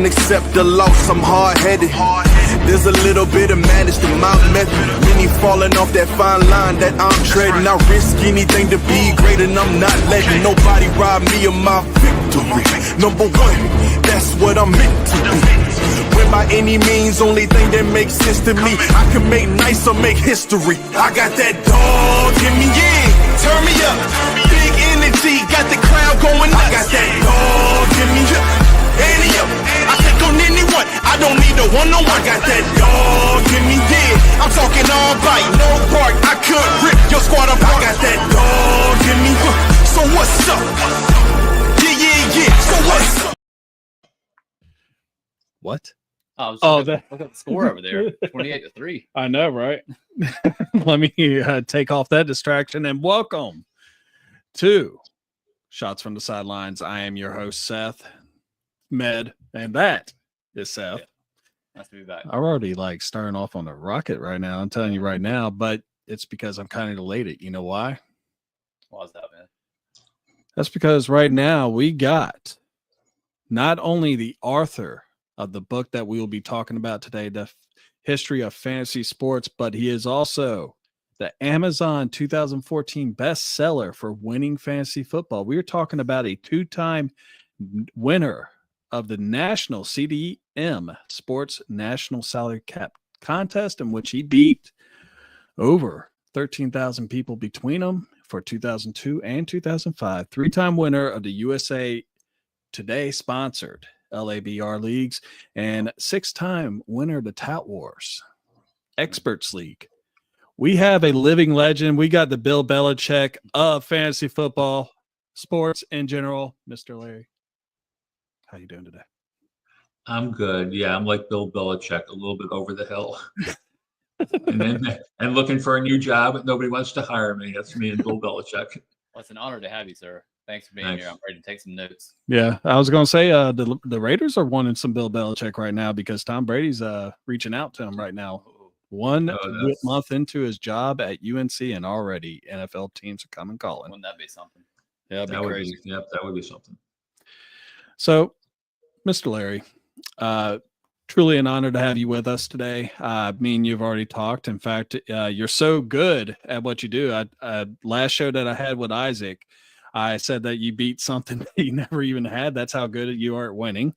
can't accept the loss, I'm hard-headed. There's a little bit of madness to my method. Many falling off that fine line that I'm treading. I risk anything to be great, and I'm not letting nobody rob me of my victory. Number one, that's what I'm meant to be. When by any means, only thing that makes sense to me, I can make nice or make history. I got that dog in me, yeah, turn me up. Big energy, got the crowd going nuts. I got that dog in me, any up. I take on anyone, I don't need a one-on-one. I got that dog in me, yeah. I'm talking all bite, no bark. I could rip your squad apart. I got that dog in me, so what's up? Yeah, so what's up? What? Look at the score over there, 28-3. I know, right? Let me take off that distraction and welcome to Shots from the Sidelines. I am your host, Seth Med, and that is Seth. Yeah. Nice to be back. I'm already starting off on a rocket right now. I'm telling you right now, but it's because I'm kind of elated. You know why? Why is that, man? That's because right now we got not only the author of the book that we will be talking about today, the history of fantasy sports, but he is also the Amazon 2014 bestseller for winning fantasy football. We are talking about a two-time winner of the National CDM Sports National Salary Cap Contest, in which he beat over 13,000 people between them for 2002 and 2005. Three-time winner of the USA Today sponsored LABR leagues, and six-time winner of the Tout Wars Experts League. We have a living legend. We got the Bill Belichick of fantasy football, sports in general. Mr. Larry, how you doing today? I'm good. Yeah, I'm like Bill Belichick, a little bit over the hill. and looking for a new job, but nobody wants to hire me. That's me and Bill Belichick. Well, it's an honor to have you, sir. Thanks for being here. I'm ready to take some notes. Yeah, I was going to say the Raiders are wanting some Bill Belichick right now because Tom Brady's reaching out to him right now. One month into his job at UNC, and already NFL teams are coming calling. Wouldn't that be something? Yeah, that'd be crazy. That would be something. So, Mr. Larry, truly an honor to have you with us today. Me and you've already talked. In fact, you're so good at what you do. Last show that I had with Isaac, I said that you beat something that you never even had. That's how good you are at winning.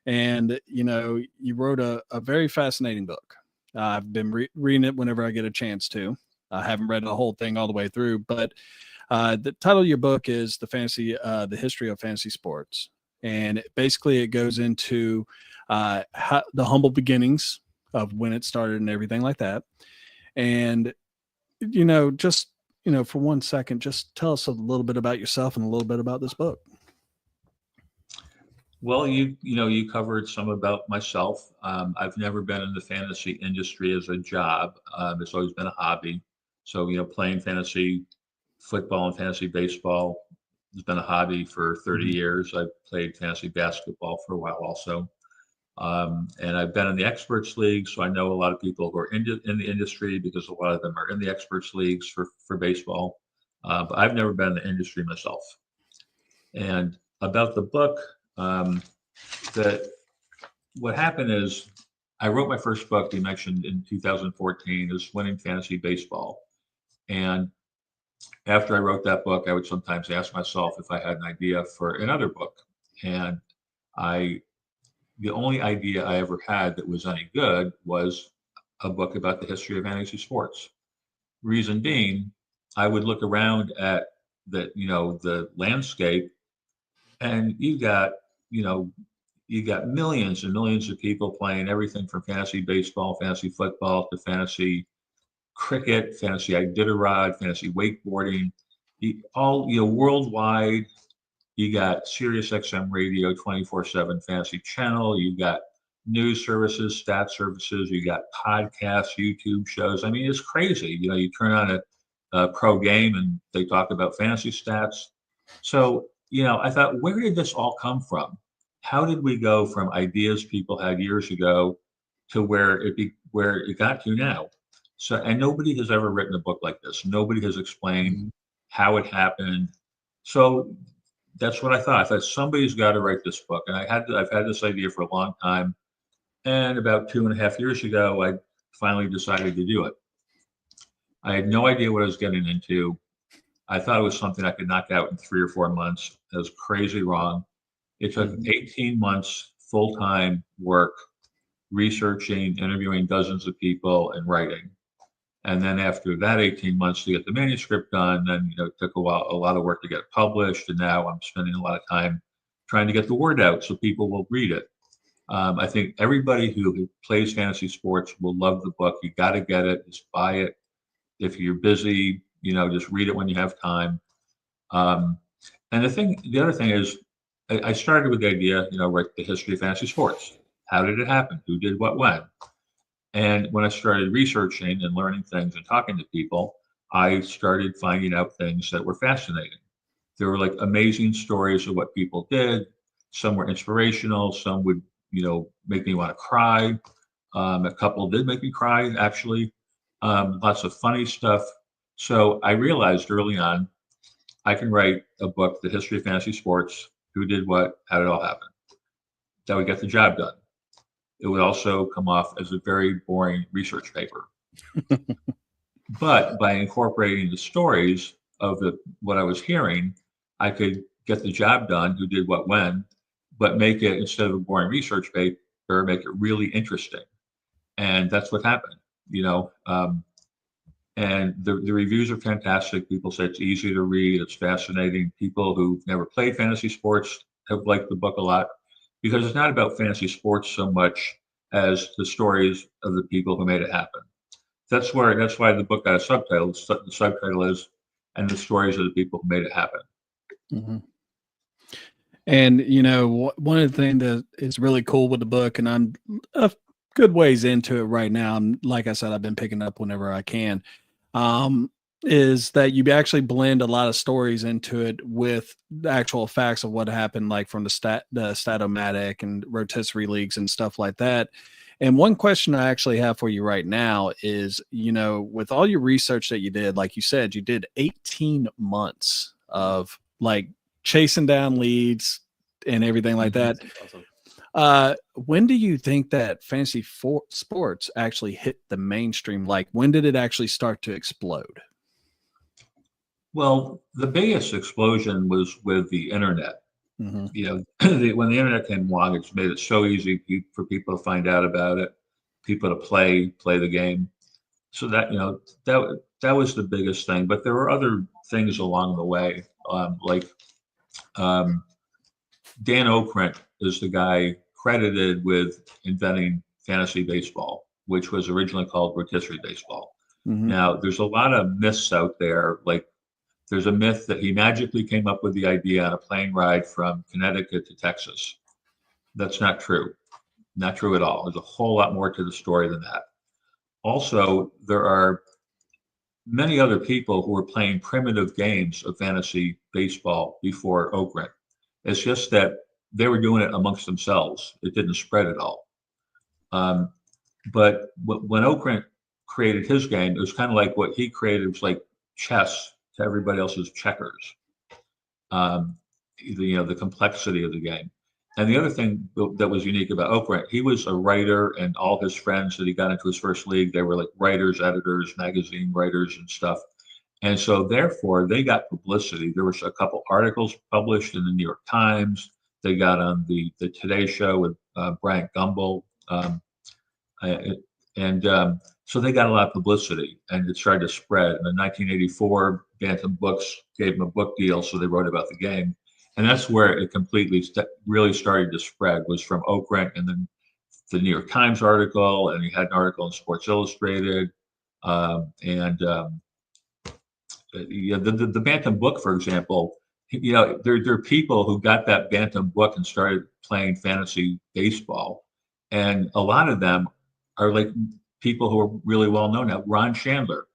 And, you wrote a very fascinating book. I've been reading it whenever I get a chance to. I haven't read the whole thing all the way through, but the title of your book is The History of Fantasy Sports. And basically it goes into the humble beginnings of when it started and everything like that. And, for 1 second, just tell us a little bit about yourself and a little bit about this book. Well, you covered some about myself. I've never been in the fantasy industry as a job. It's always been a hobby. So, playing fantasy football and fantasy baseball has been a hobby for 30 years. I've played fantasy basketball for a while also. And I've been in the Experts League, so I know a lot of people who are in the industry because a lot of them are in the Experts Leagues for baseball. But I've never been in the industry myself. And about the book, what happened is I wrote my first book, you mentioned, in 2014, is Winning Fantasy Baseball. And after I wrote that book, I would sometimes ask myself if I had an idea for another book. And the only idea I ever had that was any good was a book about the history of fantasy sports. Reason being, I would look around at the landscape, and you got millions and millions of people playing everything from fantasy baseball, fantasy football, to fantasy cricket, fantasy Iditarod, fantasy wakeboarding, worldwide. You got Sirius XM Radio 24/7 Fantasy Channel. You got news services, stat services. You got podcasts, YouTube shows. I mean, it's crazy. You turn on a pro game and they talk about fantasy stats. So, I thought, where did this all come from? How did we go from ideas people had years ago to where it got to now? So, and nobody has ever written a book like this. Nobody has explained how it happened. So that's what I thought. I thought somebody's got to write this book, and I've had this idea for a long time. And about 2.5 years ago, I finally decided to do it. I had no idea what I was getting into. I thought it was something I could knock out in 3 or 4 months. That was crazy wrong. It took 18 months full-time work, researching, interviewing dozens of people, and writing. And then after that 18 months to get the manuscript done, then it took a lot of work to get it published. And now I'm spending a lot of time trying to get the word out so people will read it. I think everybody who plays fantasy sports will love the book. You got to get it. Just buy it. If you're busy, just read it when you have time. And the other thing is, I started with the idea, write the history of fantasy sports. How did it happen? Who did what when? And when I started researching and learning things and talking to people, I started finding out things that were fascinating. There were like amazing stories of what people did. Some were inspirational. Some would, make me want to cry. A couple did make me cry, actually. Lots of funny stuff. So I realized early on, I can write a book, The History of Fantasy Sports, who did what, how did it all happen. That would get the job done. It would also come off as a very boring research paper. But by incorporating the stories of what I was hearing, I could get the job done, who did what when, but make it, instead of a boring research paper, make it really interesting. And that's what happened, and the reviews are fantastic. People say it's easy to read, it's fascinating. People who've never played fantasy sports have liked the book a lot, because it's not about fantasy sports so much as the stories of the people who made it happen. That's why the book got a subtitle. The subtitle is "And the Stories of the People Who Made It Happen." Mm-hmm. And one of the things that is really cool with the book, and I'm a good ways into it right now, and like I said, I've been picking up whenever I can, is that you actually blend a lot of stories into it with the actual facts of what happened, like from the Statomatic and rotisserie leagues and stuff like that. And one question I actually have for you right now is, with all your research that you did, like you said, you did 18 months of like chasing down leads and everything like that. Awesome. When do you think that fantasy sports actually hit the mainstream? Like, when did it actually start to explode? Well, the biggest explosion was with the internet. Mm-hmm. When the internet came along, it's made it so easy for people to find out about it, people to play the game. So that was the biggest thing. But there were other things along the way, like Dan Okrent is the guy credited with inventing fantasy baseball, which was originally called rotisserie baseball. Mm-hmm. Now, there's a lot of myths out there, like there's a myth that he magically came up with the idea on a plane ride from Connecticut to Texas. That's not true. Not true at all. There's a whole lot more to the story than that. Also, there are many other people who were playing primitive games of fantasy baseball before Okrent. It's just that they were doing it amongst themselves. It didn't spread at all. But when Okrent created his game, it was kind of like what he created was like chess to everybody else's checkers. The complexity of the game. And the other thing that was unique about Okrent, he was a writer, and all his friends that he got into his first league, they were like writers, editors, magazine writers and stuff. And so therefore they got publicity. There was a couple articles published in the New York Times. They got on the Today Show with Bryant Gumbel. So they got a lot of publicity, and it started to spread. And in 1984, Bantam Books gave them a book deal, so they wrote about the game. And that's where it completely really started to spread, was from Okrent, and then the New York Times article, and he had an article in Sports Illustrated. The Bantam book, for example, there are people who got that Bantam book and started playing fantasy baseball. And a lot of them are like people who are really well known now. Ron Chandler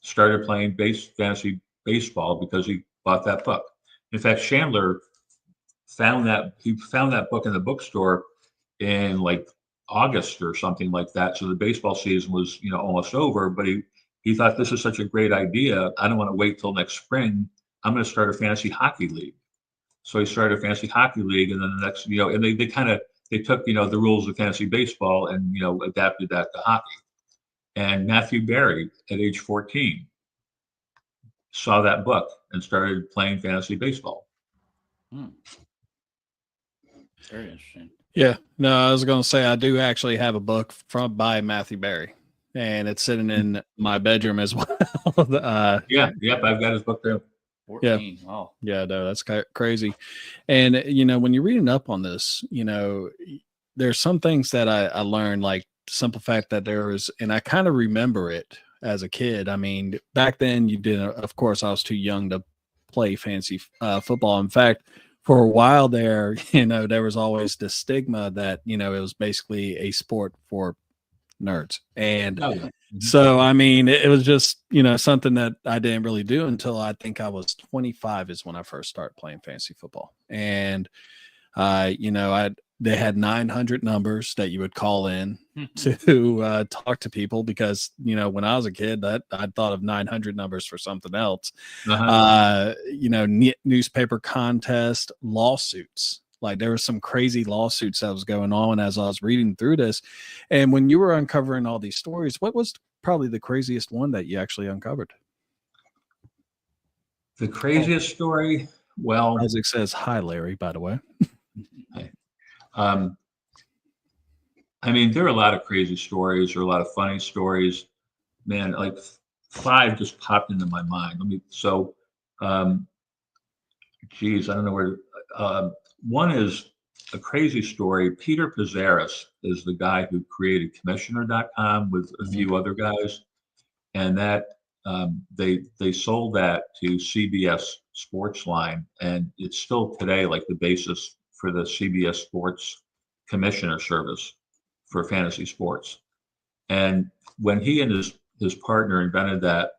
started playing fantasy baseball because he bought that book. In fact, Chandler found that book in the bookstore in like August or something like that. So the baseball season was, almost over, but he thought, this is such a great idea. I don't want to wait till next spring. I'm going to start a fantasy hockey league. So he started a fantasy hockey league, and then the next, and they took, the rules of fantasy baseball and, adapted that to hockey. And Matthew Berry at age 14 saw that book and started playing fantasy baseball. Very interesting. Yeah. No, I was going to say I do actually have a book by Matthew Berry, and it's sitting in my bedroom as well. Yep, I've got his book there. 14. Yeah. Wow. Yeah, no, that's crazy. And, when you're reading up on this, there's some things that I learned, like the simple fact that there was, and I kind of remember it as a kid. I mean, back then you didn't, of course, I was too young to play fancy football. In fact, for a while there, there was always the stigma that, it was basically a sport for nerds. And so, I mean, it was just, something that I didn't really do until I think I was 25 is when I first started playing fantasy football. And, they had 900 numbers that you would call in to talk to people because, when I was a kid, that I'd thought of 900 numbers for something else. Newspaper contest, lawsuits. Like there were some crazy lawsuits that was going on as I was reading through this. And when you were uncovering all these stories, what was probably the craziest one that you actually uncovered? The craziest story? Well, Isaac says, hi, Larry, by the way. I mean, there are a lot of crazy stories or a lot of funny stories. Man, like 5 just popped into my mind. I don't know where. One is a crazy story. Peter Pizarris is the guy who created Commissioner.com with a few other guys, and that they sold that to CBS Sports Line, and it's still today like the basis for the CBS Sports Commissioner service for fantasy sports. And when he and his partner invented that,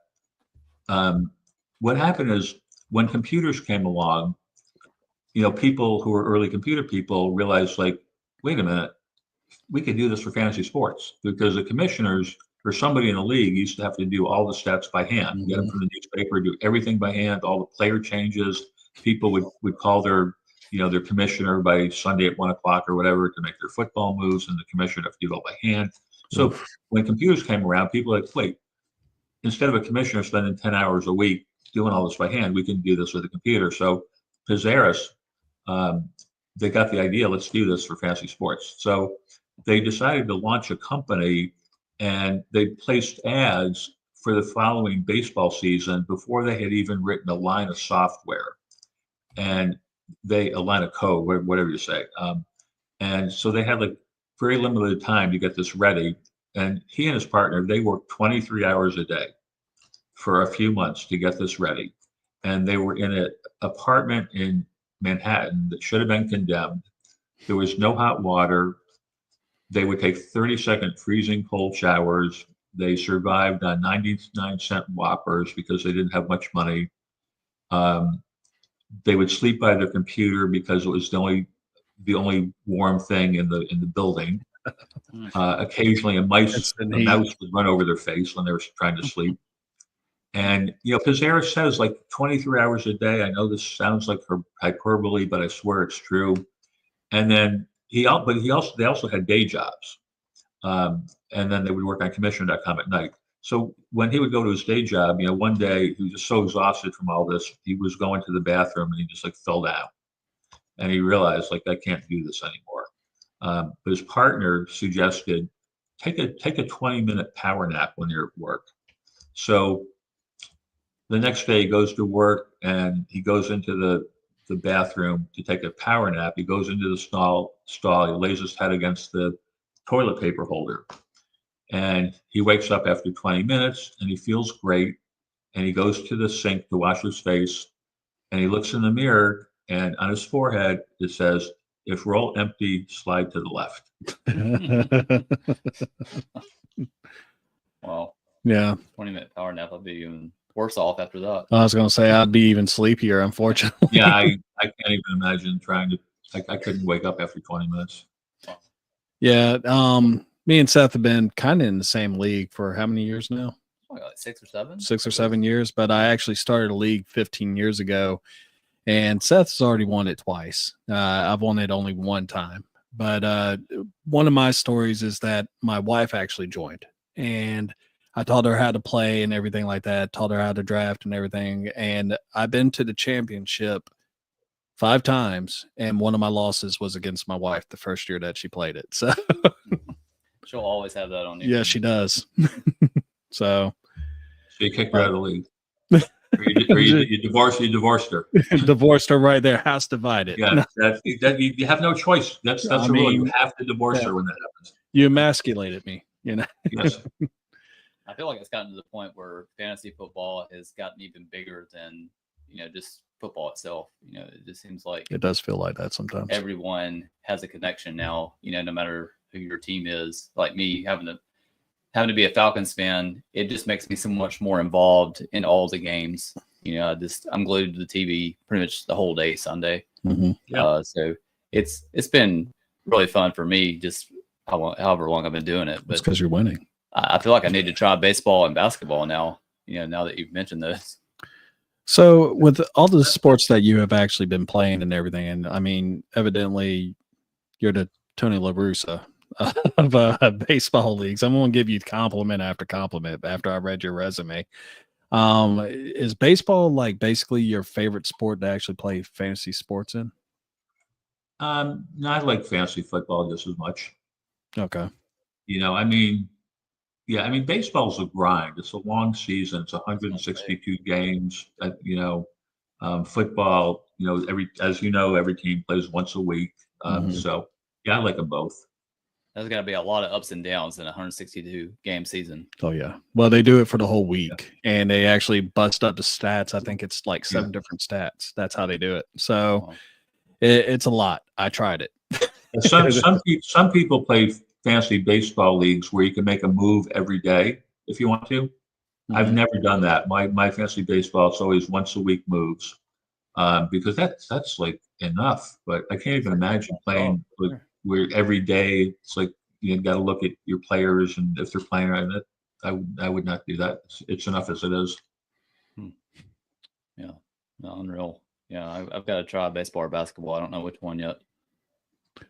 what happened is when computers came along, people who were early computer people realized, like, wait a minute, we could do this for fantasy sports, because the commissioners or somebody in the league used to have to do all the stats by hand, get them from the newspaper, do everything by hand, all the player changes. People would call their commissioner by Sunday at 1:00 or whatever to make their football moves, and the commissioner have to do it all by hand. So when computers came around, people were like, wait, instead of a commissioner spending 10 hours a week doing all this by hand, we can do this with a computer. So Pizarris, they got the idea, let's do this for fantasy sports. So they decided to launch a company, and they placed ads for the following baseball season before they had even written a line of software, and a line of code, whatever you say. And so they had like very limited time to get this ready. And he and his partner, they worked 23 hours a day for a few months to get this ready. And they were in an apartment in Manhattan that should have been condemned. There was no hot water. They would take 30-second freezing cold showers. They survived on 99-cent Whoppers because they didn't have much money. They would sleep by their computer because it was the only warm thing in the building. Occasionally, a mouse would run over their face when they were trying to sleep. And Pizarris says like 23 hours a day. I know this sounds like hyperbole, but I swear it's true. And then they also had day jobs, and then they would work on Commissioner.com at night. So when he would go to his day job, one day he was just so exhausted from all this, he was going to the bathroom and he just like fell down, and he realized, like, I can't do this anymore. But his partner suggested take a 20-minute power nap when you're at work. So the next day he goes to work and he goes into the bathroom to take a power nap. He goes into the stall. He lays his head against the toilet paper holder. And he wakes up after 20 minutes and he feels great. And he goes to the sink to wash his face. And he looks in the mirror, and on his forehead, it says, "If roll empty, slide to the left." Wow. Yeah. 20-minute power nap. I'd be even worse off after that. I was going to say I'd be even sleepier, unfortunately. Yeah, I can't even imagine trying to. I couldn't wake up after 20 minutes. Yeah. Me and Seth have been kind of in the same league for how many years now? Like 6 or 7? 6 or 7 years. But I actually started a league 15 years ago. And Seth's already won it twice. I've won it only one time. But one of my stories is that my wife actually joined, and I taught her how to play and everything like that, taught her how to draft and everything. And I've been to the championship 5 times, and one of my losses was against my wife the first year that she played it. So She'll always have that on you. yeah, she does. So you kicked her out of the league. Or you divorced her. divorced her right there, house divided. Yeah, you have no choice. That's I the rule. mean, You have to divorce yeah. her when that happens. You emasculated me, you know. Yes. I feel like it's gotten to the point where fantasy football has gotten even bigger than, just football itself. It just seems like It does feel like that sometimes. everyone has a connection now, no matter who your team is. Like me having to be a Falcons fan, it just makes me so much more involved in all the games. I'm glued to the TV pretty much the whole day Sunday. Mm-hmm. Yeah. So it's been really fun for me, just however long I've been doing it. But It's because you're winning. I feel like I need to try baseball and basketball now. Now that you've mentioned this. So with all the sports that you have actually been playing and everything, and I mean, evidently you're the Tony La Russa of baseball leagues. I'm going to give you compliment after compliment after I read your resume. Is baseball like basically your favorite sport to actually play fantasy sports in? No, I like fantasy football just as much. Okay. Baseball's a grind. It's a long season. It's 162 games. Football, every team plays once a week. So yeah, I like them both. There's got to be a lot of ups and downs in a 162 game season. Oh yeah. Well, they do it for the whole week, and they actually bust up the stats. I think it's like 7 different stats. That's how they do it. So it's a lot. I tried it. Some people play fantasy baseball leagues where you can make a move every day if you want to. I've never done that. My fantasy baseball, it's always once a week moves, because that's like enough. But I can't even imagine playing where every day it's like you got to look at your players and if they're playing right. I would not do that. It's enough as it is. Yeah, no, unreal. Yeah, I've got to try baseball or basketball. I don't know which one yet.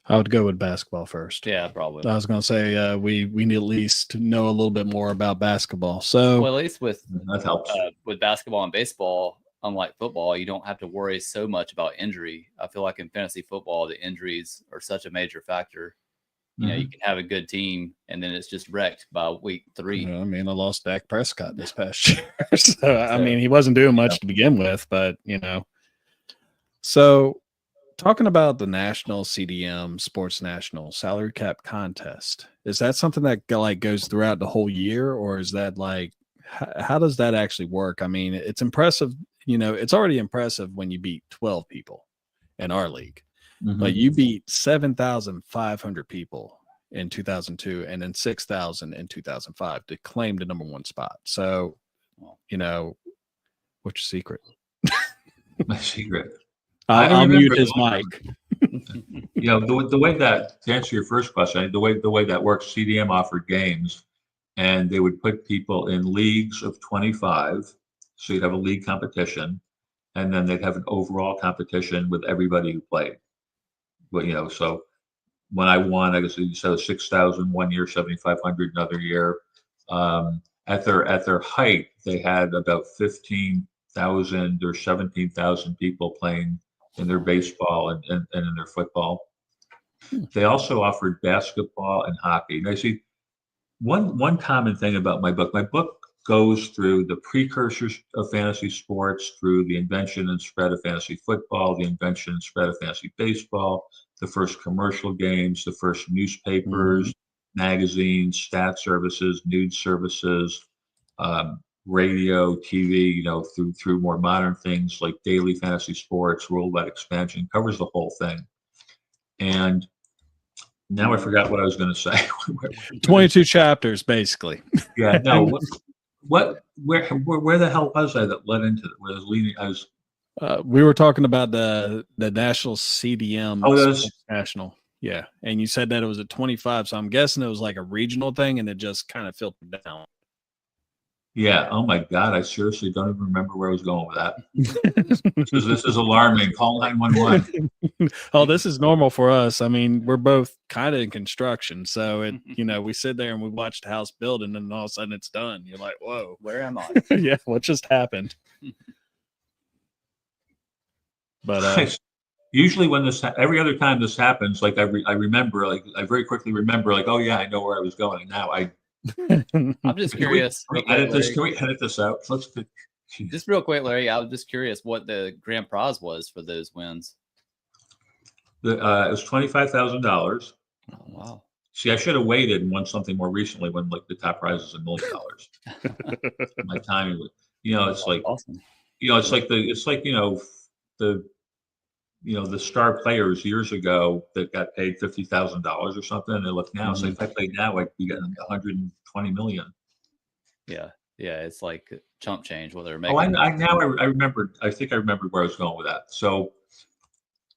I would go with basketball first. Yeah, probably. I was going to say we need at least know a little bit more about basketball. So, well, at least with that helps. With basketball and baseball, unlike football, you don't have to worry so much about injury. I feel like in fantasy football, the injuries are such a major factor. You can have a good team, and then it's just wrecked by week 3. I mean, I lost Dak Prescott this past year. So, I mean, he wasn't doing much to begin with, but, So, talking about the National CDM Sports National Salary Cap Contest, is that something that like goes throughout the whole year, or is that like how does that actually work? I mean, it's impressive. It's already impressive when you beat 12 people in our league, but you beat 7,500 people in 2002 and then 6,000 in 2005 to claim the number 1 spot. So, what's your secret? My secret. I'll mute his mic. The way that, to answer your first question, the way that works, CDM offered games, and they would put people in leagues of 25. So you'd have a league competition, and then they'd have an overall competition with everybody who played. But so when I won, I guess you said 6,000 one year, 7,500 another year. At their height, they had about 15,000 or 17,000 people playing in their baseball and in their football. They also offered basketball and hockey. Now, see, one common thing about my book goes through the precursors of fantasy sports, through the invention and spread of fantasy football, the invention and spread of fantasy baseball, the first commercial games, the first newspapers, magazines, stat services, news services, radio, TV, through more modern things like daily fantasy sports, worldwide expansion, covers the whole thing. And now I forgot what I was going to say. 22 chapters, basically. Yeah, no. Where the hell was I that led into where I was leading? We were talking about the National CDM. National. Yeah. And you said that it was at 25. So I'm guessing it was like a regional thing and it just kind of filtered down. Yeah. Oh my God. I seriously don't even remember where I was going with that. This is alarming. Call 911. Oh, this is normal for us. I mean, we're both kind of in construction, so we sit there and we watch the house build, and then all of a sudden it's done. You're like, whoa, Where am I? yeah, what just happened? But Usually when every other time this happens, like I remember, like I very quickly remember, like, oh yeah, I know where I was going. Now I'm just can we, curious. can we edit this? Can we edit this out? Just real quick, Larry. I was just curious what the grand prize was for those wins. It was $25,000. Oh, wow. See, I should have waited and won something more recently when like the top prize is $1 million. My timing was, it's like, Awesome. it's like the the star players years ago that got paid $50,000 or something. And they look now, it's like if I played now, I'd be getting 120 million. Yeah, it's like chump change what they're Oh, making. I remembered. I think I remembered where I was going with that. So,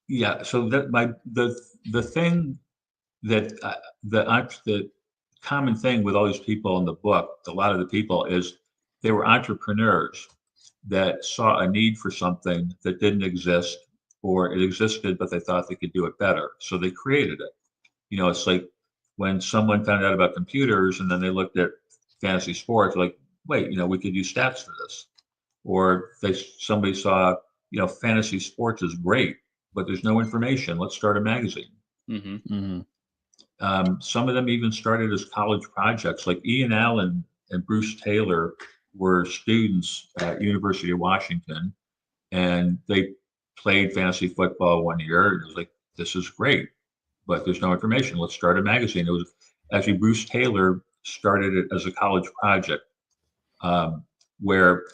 yeah. So that the thing that the common thing with all these people in the book, a lot of the people is they were entrepreneurs that saw a need for something that didn't exist, or it existed but they thought they could do it better, so they created it. It's like when someone found out about computers and then they looked at fantasy sports, like, wait, we could use stats for this. Or somebody saw, fantasy sports is great, but there's no information. Let's start a magazine. Some of them even started as college projects. Like Ian Allen and Bruce Taylor were students at University of Washington, and they played fantasy football one year. And it was like, this is great, but there's no information. Let's start a magazine. It was actually Bruce Taylor started it as a college project, where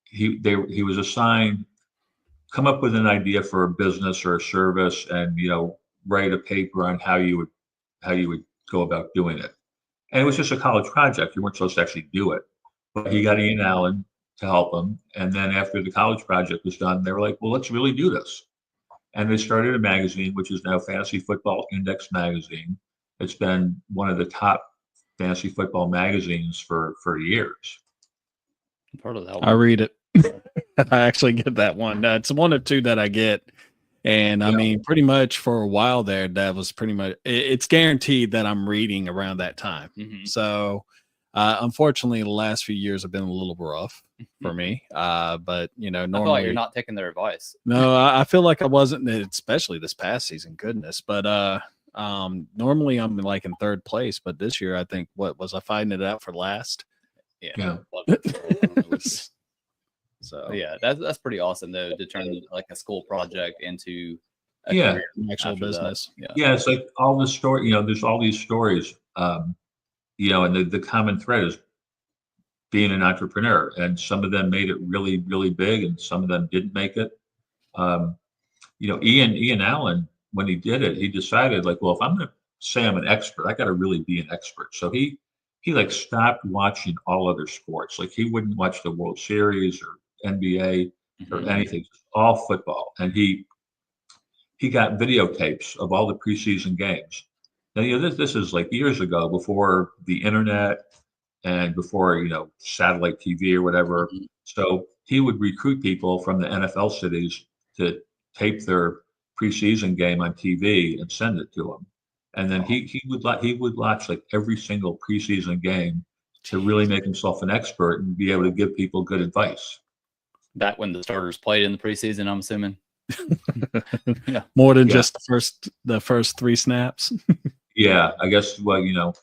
he was assigned, come up with an idea for a business or a service, and write a paper on how you would go about doing it. And it was just a college project. You weren't supposed to actually do it. But he got Ian Allen to help him. And then after the college project was done, they were like, well, let's really do this. And they started a magazine, which is now Fantasy Football Index Magazine. It's been one of the top fantasy football magazines for years. Part of that one. I read it. I actually get that one. It's one or two that I get. And I mean, pretty much for a while there, that was pretty much, it's guaranteed that I'm reading around that time. So, unfortunately, the last few years have been a little rough for me. But, normally. I feel like you're not taking their advice. No, I feel like I wasn't, especially this past season, goodness. But normally I'm like in third place. But this year, I think, what was I fighting it out for last? Yeah. So yeah, that's pretty awesome though, to turn like a school project into a Yeah. career actual after business. that. Yeah, it's like all the story, there's all these stories, and the common thread is being an entrepreneur, and some of them made it really, really big, and some of them didn't make it. Ian Allen, when he did it, he decided, like, well, if I'm going to say I'm an expert, I got to really be an expert. So he like stopped watching all other sports. Like he wouldn't watch the World Series or NBA or anything, just all football. And he got videotapes of all the preseason games. Now, this is like years ago, before the internet and before, satellite TV or whatever. So he would recruit people from the NFL cities to tape their preseason game on TV and send it to them. And then he would watch like every single preseason game to really make himself an expert and be able to give people good advice. Back when the starters played in the preseason, I'm assuming. Yeah. More than just the first 3 snaps. Yeah, I guess, well,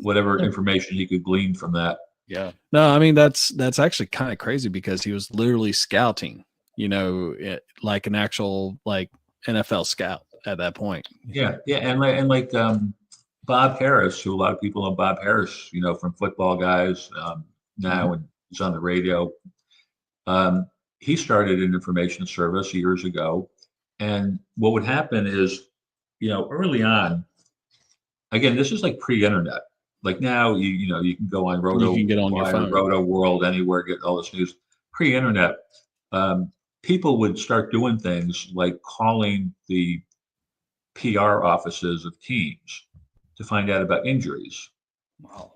whatever information he could glean from that. Yeah. No, I mean, that's actually kind of crazy, because he was literally scouting, like an actual like NFL scout at that point. Yeah, and like Bob Harris, who a lot of people know Bob Harris, from Football Guys, now, and he's on the radio. He started an information service years ago, and what would happen is, early on, again, this is like pre-internet. Like now, you can go on Roto, you can get on your phone. Roto World, anywhere, get all this news. Pre-internet, people would start doing things like calling the PR offices of teams to find out about injuries. Wow.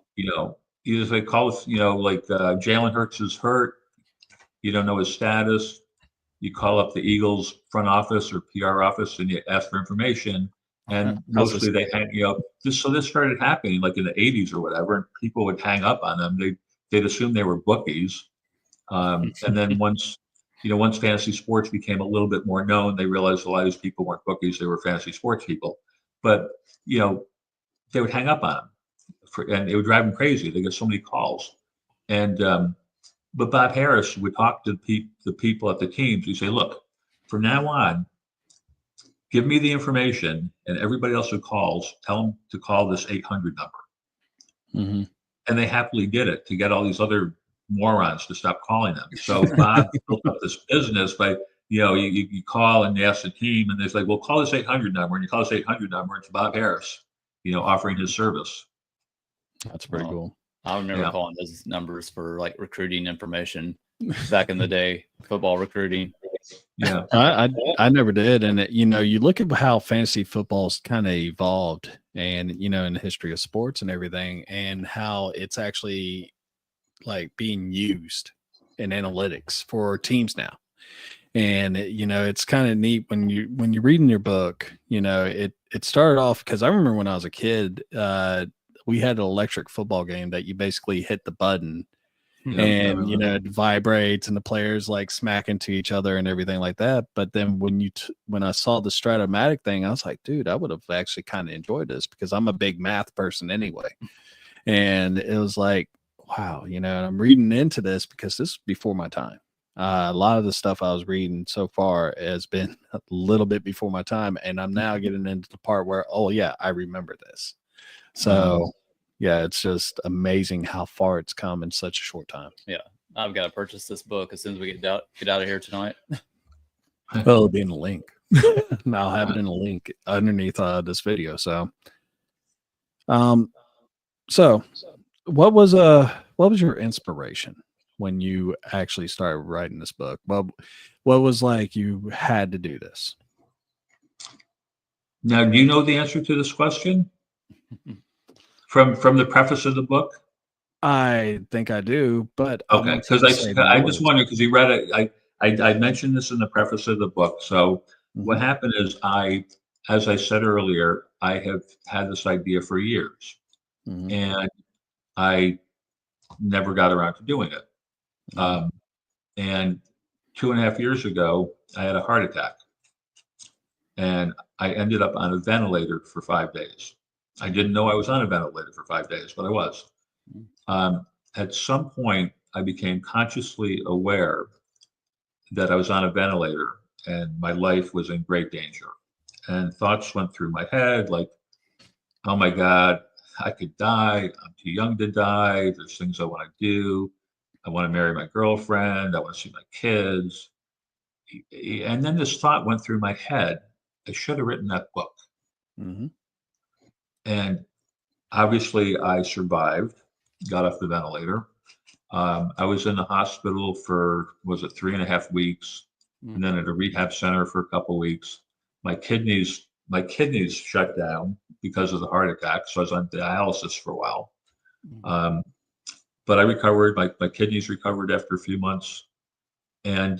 you just like call, like Jalen Hurts is hurt. You don't know his status. You call up the Eagles front office or PR office and you ask for information. And mostly they hang, this started happening like in the 80s or whatever, and people would hang up on them. They'd assume they were bookies. And then once fantasy sports became a little bit more known, they realized a lot of these people weren't bookies, they were fantasy sports people. But, they would hang up on them and it would drive them crazy. They get so many calls. And, but Bob Harris would talk to the people at the teams. He'd say, look, from now on, give me the information, and everybody else who calls, tell them to call this 800 number. Mm-hmm. And they happily did it to get all these other morons to stop calling them. So Bob built up this business by, you call and you ask the team, and they're like, well, call this 800 number. And you call this 800 number, it's Bob Harris, offering his service. That's pretty cool. I remember calling those numbers for like recruiting information back in the day, football recruiting. Yeah, I never did. And you look at how fantasy football's kind of evolved and, in the history of sports and everything, and how it's actually like being used in analytics for teams now. And, it's kind of neat when you read in your book, it started off because I remember when I was a kid, we had an electric football game that you basically hit the button and, it vibrates and the players like smack into each other and everything like that. But then when I saw the Stratomatic thing, I was like, dude, I would have actually kind of enjoyed this because I'm a big math person anyway. And it was like, wow, and I'm reading into this because this is before my time. A lot of the stuff I was reading so far has been a little bit before my time. And I'm now getting into the part where, oh yeah, I remember this. So yeah, it's just amazing how far it's come in such a short time. Yeah. I've got to purchase this book as soon as we get out of here tonight. Well, it'll be in the link. I'll have it in a link underneath this video. So, so what was your inspiration when you actually started writing this book? What was like you had to do this? Now, do you know the answer to this question from the preface of the book? I think I do, but okay, because I just wondered because you read it. I mentioned this in the preface of the book. So what happened is as I said earlier, I have had this idea for years, and I never got around to doing it. And 2.5 years ago, I had a heart attack, and I ended up on a ventilator for 5 days. I didn't know I was on a ventilator for 5 days, but I was. At some point, I became consciously aware that I was on a ventilator and my life was in great danger. And thoughts went through my head like, oh my God, I could die. I'm too young to die. There's things I want to do. I want to marry my girlfriend. I want to see my kids. And then this thought went through my head. I should have written that book. And obviously I survived, got off the ventilator. I was in the hospital for, 3.5 weeks, and then at a rehab center for a couple of weeks. My kidneys shut down because of the heart attack, so I was on dialysis for a while. But I recovered. My kidneys recovered after a few months, and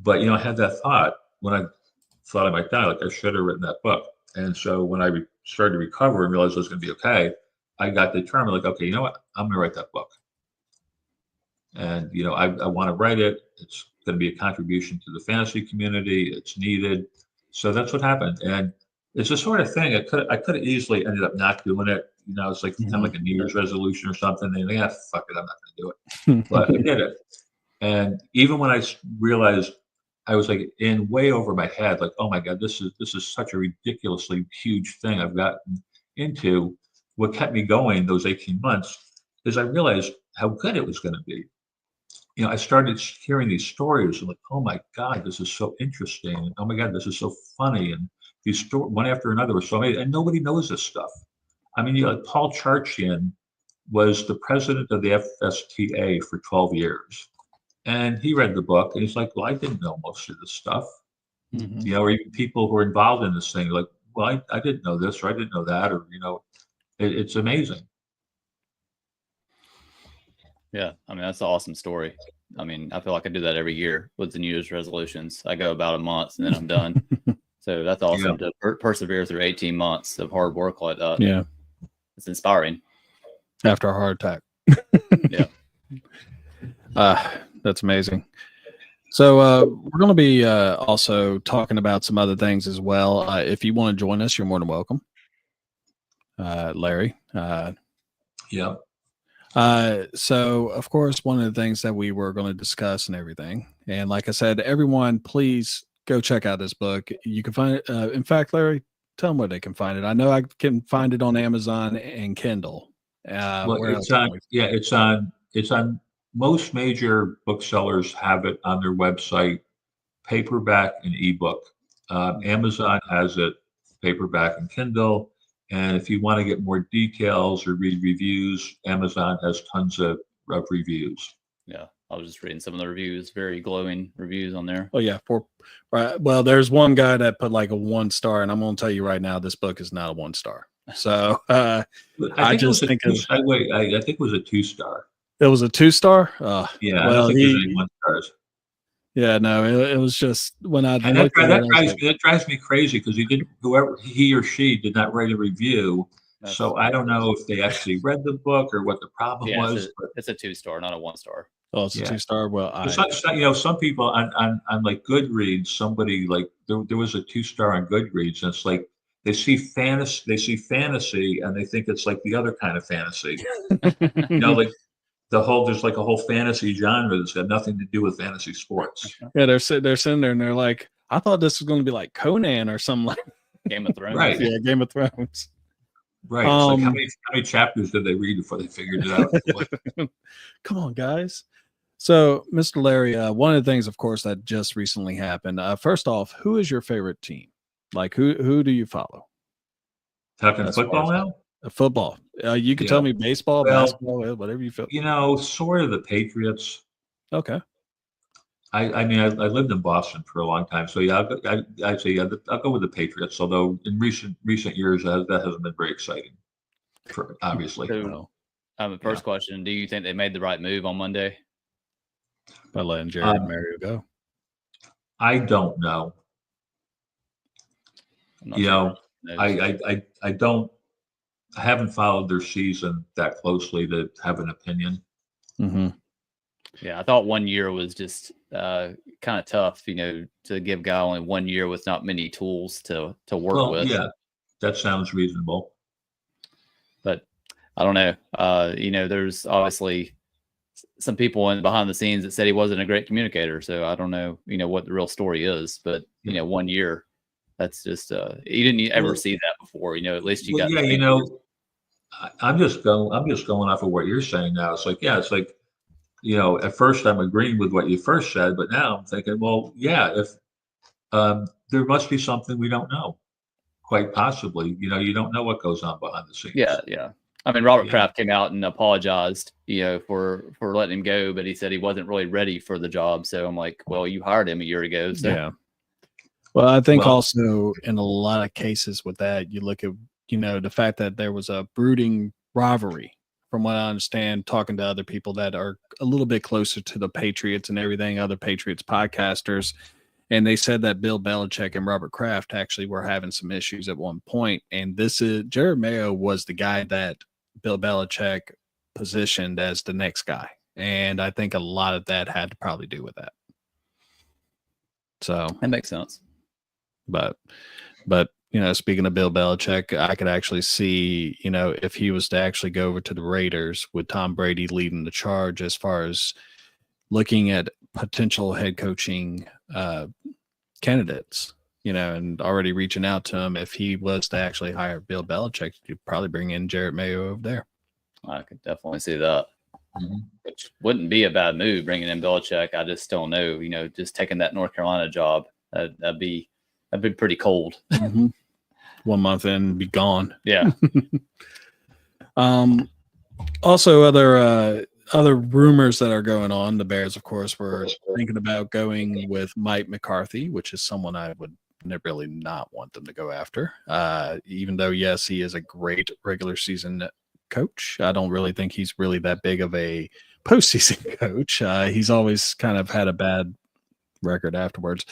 but I had that thought when I thought I might die, like I should have written that book. And so when I started to recover and realized I was going to be okay, I got determined, like, okay, you know what? I'm going to write that book. And, I want to write it. It's going to be a contribution to the fantasy community. It's needed. So that's what happened. And it's the sort of thing I could have easily ended up not doing it. It's like kind of like a New Year's resolution or something. And fuck it, I'm not going to do it. But I did it. And even when I realized I was like in way over my head, like, oh my God, this is such a ridiculously huge thing I've gotten into. What kept me going those 18 months is I realized how good it was going to be. I started hearing these stories and like, oh my God, this is so interesting. And oh my God, this is so funny. And these stories, one after another, were so amazing. And nobody knows this stuff. I mean, Paul Charchian was the president of the SFTS for 12 years. And he read the book and he's like, well, I didn't know most of this stuff. Or even people who are involved in this thing, like, well, I didn't know this or I didn't know that, or, it's amazing. Yeah, I mean that's an awesome story. I mean, I feel like I do that every year with the New Year's resolutions. I go about a month and then I'm done. So that's awesome to persevere through 18 months of hard work like that. Yeah, it's inspiring. After a heart attack. Yeah. That's amazing. So we're going to be also talking about some other things as well. If you want to join us, you're more than welcome. Larry. Yeah. So, of course, one of the things that we were going to discuss and everything, and like I said, everyone, please go check out this book. You can find it. In fact, Larry, tell them where they can find it. I know I can find it on Amazon and Kindle. Well, Where it's else? on. Yeah, it's on. Most major booksellers have it on their website, paperback and ebook. Amazon has it paperback and Kindle. And if you want to get more details or read reviews, Amazon has tons of reviews. Yeah, I was just reading some of the reviews, very glowing reviews on there. Oh yeah, right. Well, there's one guy that put like a 1 star, and I'm going to tell you right now, this book is not a 1 star. So I just think I think it was a 2-star. it was a 2 star. Yeah, well, I don't think there's any 1 stars. Yeah, no, it was just when I And looked at it, that drives me crazy because he or she did not write a review. So I don't know if they actually read the book or what the problem was. It's a 2-star, not a 1-star. Oh, it's a 2-star. Well, some people on like Goodreads, somebody like there was a 2-star on Goodreads, and it's like they see fantasy, and they think it's like the other kind of fantasy. Like there's like a whole fantasy genre that's got nothing to do with fantasy sports. Yeah, they're sitting there and they're like, I thought this was going to be like Conan or something like Game of Thrones. Right. Yeah, Game of Thrones. Right. It's like how many chapters did they read before they figured it out? Come on, guys. So, Mr. Larry, one of the things, of course, that just recently happened. First off, who is your favorite team? Like, who do you follow? Talking football now? Football. You can tell me baseball, basketball, whatever you feel. Sort of the Patriots. Okay. I mean, I lived in Boston for a long time, so yeah, I'd say I'll go with the Patriots. Although in recent years, that hasn't been very exciting, obviously. So, first question: do you think they made the right move on Monday by letting Jared Mario go? I don't know. I don't. I haven't followed their season that closely to have an opinion. Mm-hmm. Yeah, I thought 1 year was just kind of tough, to give a guy only 1 year with not many tools to work with. Yeah, that sounds reasonable. But I don't know. There's obviously some people behind the scenes that said he wasn't a great communicator. So I don't know, what the real story is. But 1 year, that's just you didn't ever see that before. At least you got. Yeah, I'm just going off of what you're saying now. It's like, at first I'm agreeing with what you first said, but now I'm thinking, well, yeah, if there must be something we don't know, quite possibly. You don't know what goes on behind the scenes. Yeah. I mean, Robert Kraft came out and apologized, for letting him go, but he said he wasn't really ready for the job. So I'm like, well, you hired him a year ago. So. Yeah. Well, I think also in a lot of cases with that, you look at, the fact that there was a brooding rivalry, from what I understand, talking to other people that are a little bit closer to the Patriots and everything, other Patriots podcasters. And they said that Bill Belichick and Robert Kraft actually were having some issues at one point. And Jared Mayo was the guy that Bill Belichick positioned as the next guy. And I think a lot of that had to probably do with that. So that makes sense. But speaking of Bill Belichick, I could actually see, if he was to actually go over to the Raiders with Tom Brady leading the charge as far as looking at potential head coaching candidates, and already reaching out to him. If he was to actually hire Bill Belichick, you'd probably bring in Jarrett Mayo over there. I could definitely see that. Which wouldn't be a bad move, bringing in Belichick. I just don't know, just taking that North Carolina job, that'd be pretty cold. 1 month in, be gone. Yeah. Also, other rumors that are going on. The Bears, of course, were thinking about going with Mike McCarthy, which is someone I would really not want them to go after. Even though, yes, he is a great regular season coach, I don't really think he's really that big of a postseason coach. He's always kind of had a bad record afterwards.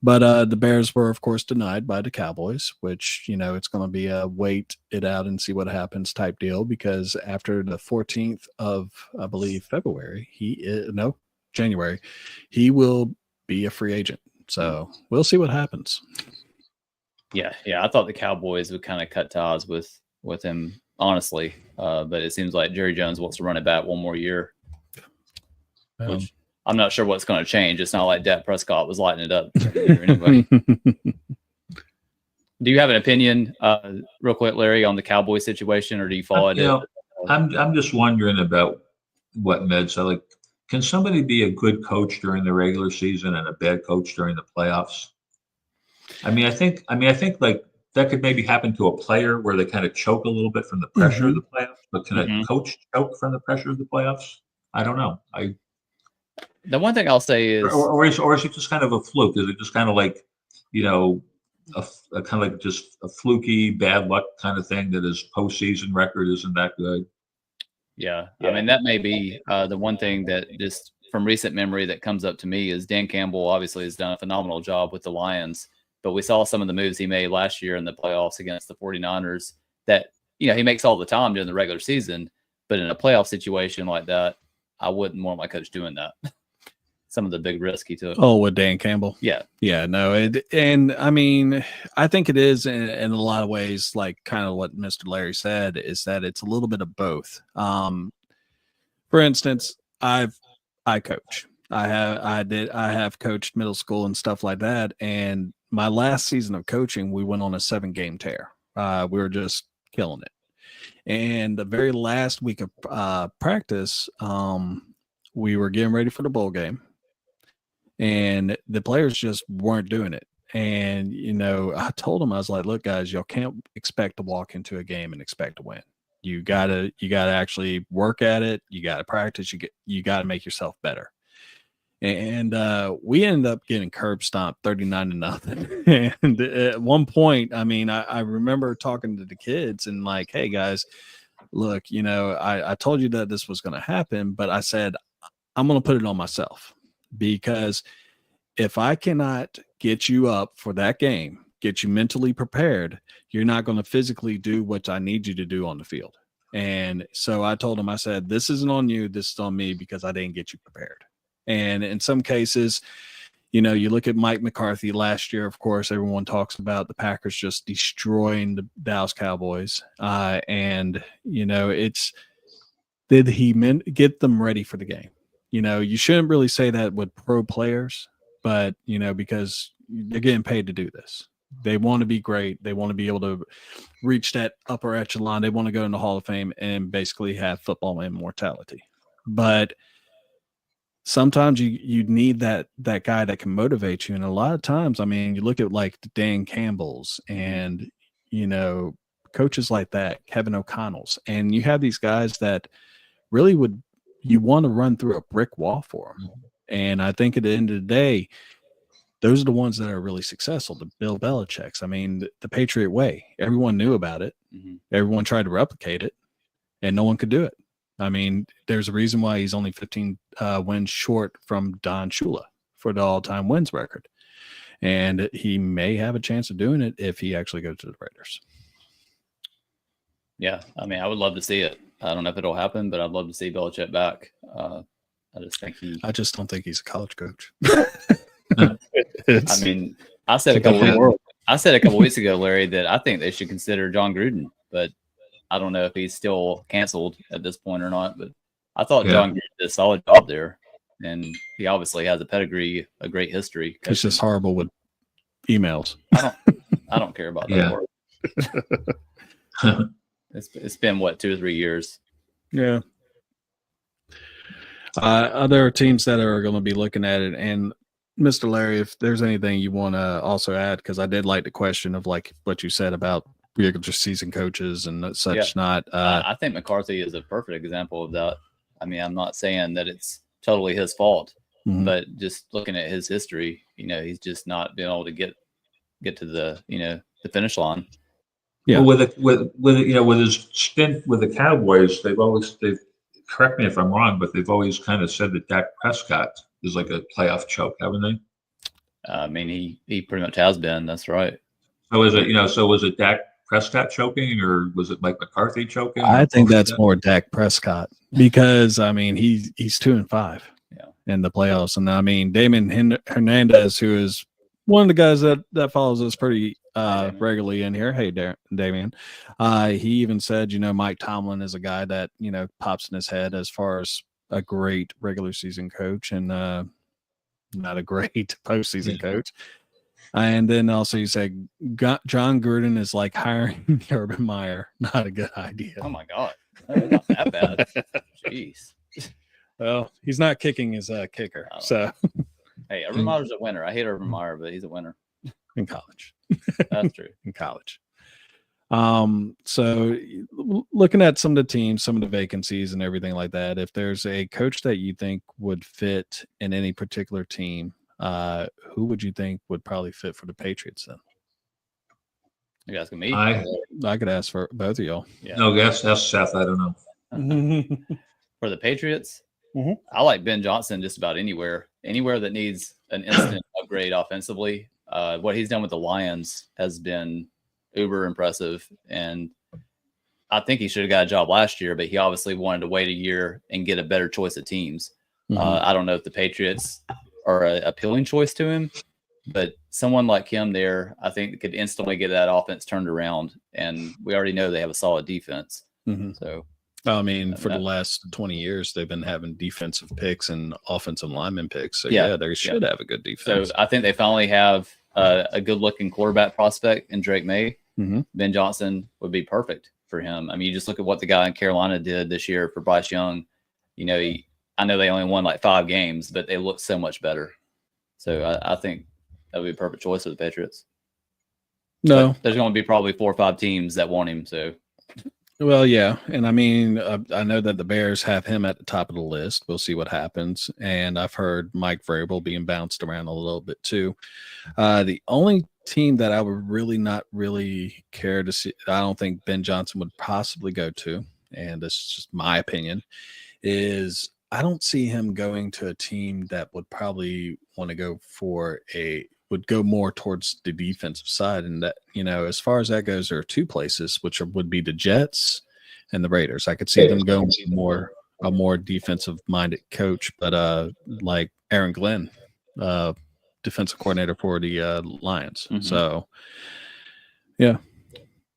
But the Bears were, of course, denied by the Cowboys, which, it's going to be a wait it out and see what happens type deal, because after the 14th of, I believe, January, he will be a free agent. So we'll see what happens. Yeah. I thought the Cowboys would kind of cut ties with him, honestly. But it seems like Jerry Jones wants to run it back one more year, which I'm not sure what's going to change. It's not like Dak Prescott was lighting it up anyway. Do you have an opinion, real quick, Larry, on the Cowboys situation, or do you follow it? I'm just wondering about what Med said. Like, can somebody be a good coach during the regular season and a bad coach during the playoffs? I think like that could maybe happen to a player where they kind of choke a little bit from the pressure of the playoffs, but can a coach choke from the pressure of the playoffs? I don't know. The one thing I'll say is, or is it just kind of a fluke? Is it just kind of like, a kind of like just a fluky bad luck kind of thing that his postseason record isn't that good? Yeah. I mean, that may be the one thing that just from recent memory that comes up to me is Dan Campbell obviously has done a phenomenal job with the Lions, but we saw some of the moves he made last year in the playoffs against the 49ers that, he makes all the time during the regular season, but in a playoff situation like that, I wouldn't want my coach doing that. Some of the big risk he took. Oh, with Dan Campbell? Yeah. Yeah, no. And I mean, I think it is in a lot of ways, like kind of what Mr. Larry said, is that it's a little bit of both. For instance, I coach. I have coached middle school and stuff like that. And my last season of coaching, we went on a 7-game tear. We were just killing it. And the very last week of practice, we were getting ready for the bowl game. And the players just weren't doing it. And, I told them, I was like, look, guys, y'all can't expect to walk into a game and expect to win. You gotta actually work at it. You gotta practice. You gotta make yourself better. And we ended up getting curb stomped 39-0. And at one point, I mean, I remember talking to the kids and like, hey guys, look, I told you that this was going to happen, but I said, I'm going to put it on myself, because if I cannot get you up for that game, get you mentally prepared, you're not going to physically do what I need you to do on the field. And so I told him, I said, this isn't on you. This is on me, because I didn't get you prepared. And in some cases, you look at Mike McCarthy last year, of course, everyone talks about the Packers just destroying the Dallas Cowboys. And, it's, did he get them ready for the game? You shouldn't really say that with pro players, but, because they're getting paid to do this. They want to be great. They want to be able to reach that upper echelon. They want to go in the Hall of Fame and basically have football immortality. But sometimes you need that guy that can motivate you. And a lot of times, I mean, you look at like the Dan Campbells and, coaches like that, Kevin O'Connell's, and you have these guys that really you want to run through a brick wall for them. And I think at the end of the day, those are the ones that are really successful. The Bill Belichick's. I mean, the Patriot way. Everyone knew about it. Mm-hmm. Everyone tried to replicate it, and no one could do it. I mean, there's a reason why he's only 15 wins short from Don Shula for the all-time wins record. And he may have a chance of doing it if he actually goes to the Raiders. Yeah, I mean, I would love to see it. I don't know if it'll happen, but I'd love to see Belichick back. I just don't think he's a college coach. I mean, I said a couple weeks ago, Larry, that I think they should consider John Gruden, but I don't know if he's still canceled at this point or not. But I thought John Gruden did a solid job there, and he obviously has a pedigree, a great history. It's just horrible with emails. I don't care about that part. It's been 2 or 3 years. Yeah. Other teams that are going to be looking at it, and Mr. Larry, if there's anything you want to also add, because I did like the question of like what you said about regular season coaches and such. Yeah. I think McCarthy is a perfect example of that. I mean, I'm not saying that it's totally his fault, but just looking at his history, he's just not been able to get to the the finish line. Yeah. Well, with his stint with the Cowboys, they've correct me if I'm wrong, but they've always kind of said that Dak Prescott is like a playoff choke, haven't they? I mean, he pretty much has been. That's right. So is it, so was it Dak Prescott choking, or was it Mike McCarthy choking? I or think both of that's them? more Dak Prescott because I mean he's 2-5 in the playoffs, and I mean Damon Hernandez, who is one of the guys that follows us pretty regularly in here. Hey, Damian. He even said, Mike Tomlin is a guy that pops in his head as far as a great regular season coach and not a great postseason coach. And then also you said John Gruden is like hiring Urban Meyer. Not a good idea. Oh my God, not that bad. Jeez. Well, he's not kicking his kicker. Oh. So hey, Urban Meyer's a winner. I hate Urban Meyer, but he's a winner in college. That's true. In college. So looking at some of the teams, some of the vacancies and everything like that, if there's a coach that you think would fit in any particular team, who would you think would probably fit for the Patriots then? You asking me? I could ask for both of y'all. Yeah. No, that's Seth. I don't know. For the Patriots, Mhm. I like Ben Johnson just about anywhere that needs an instant upgrade offensively. What he's done with the Lions has been uber impressive, and I think he should have got a job last year, but he obviously wanted to wait a year and get a better choice of teams. I don't know if the Patriots are an appealing choice to him, but someone like him there, I think could instantly get that offense turned around, and we already know they have a solid defense. So I mean, for the last 20 years, they've been having defensive picks and offensive lineman picks. So, they should have a good defense. So, I think they finally have a good-looking quarterback prospect in Drake May. Ben Johnson would be perfect for him. I mean, you just look at what the guy in Carolina did this year for Bryce Young. I know they only won like 5 games, but they look so much better. So, I think that would be a perfect choice for the Patriots. No. But there's going to be probably 4 or 5 teams that want him, so... Well, yeah. And I mean, I know that the Bears have him at the top of the list. We'll see what happens. And I've heard Mike Vrabel being bounced around a little bit too. The only team that I would really not really care to see, I don't think Ben Johnson would possibly go to, and this is just my opinion, is I don't see him going to a team that would probably want to go would go more towards the defensive side. And that, as far as that goes, there are 2 places, which would be the Jets and the Raiders. I could see them going a more defensive minded coach, but like Aaron Glenn, defensive coordinator for the Lions. So, yeah.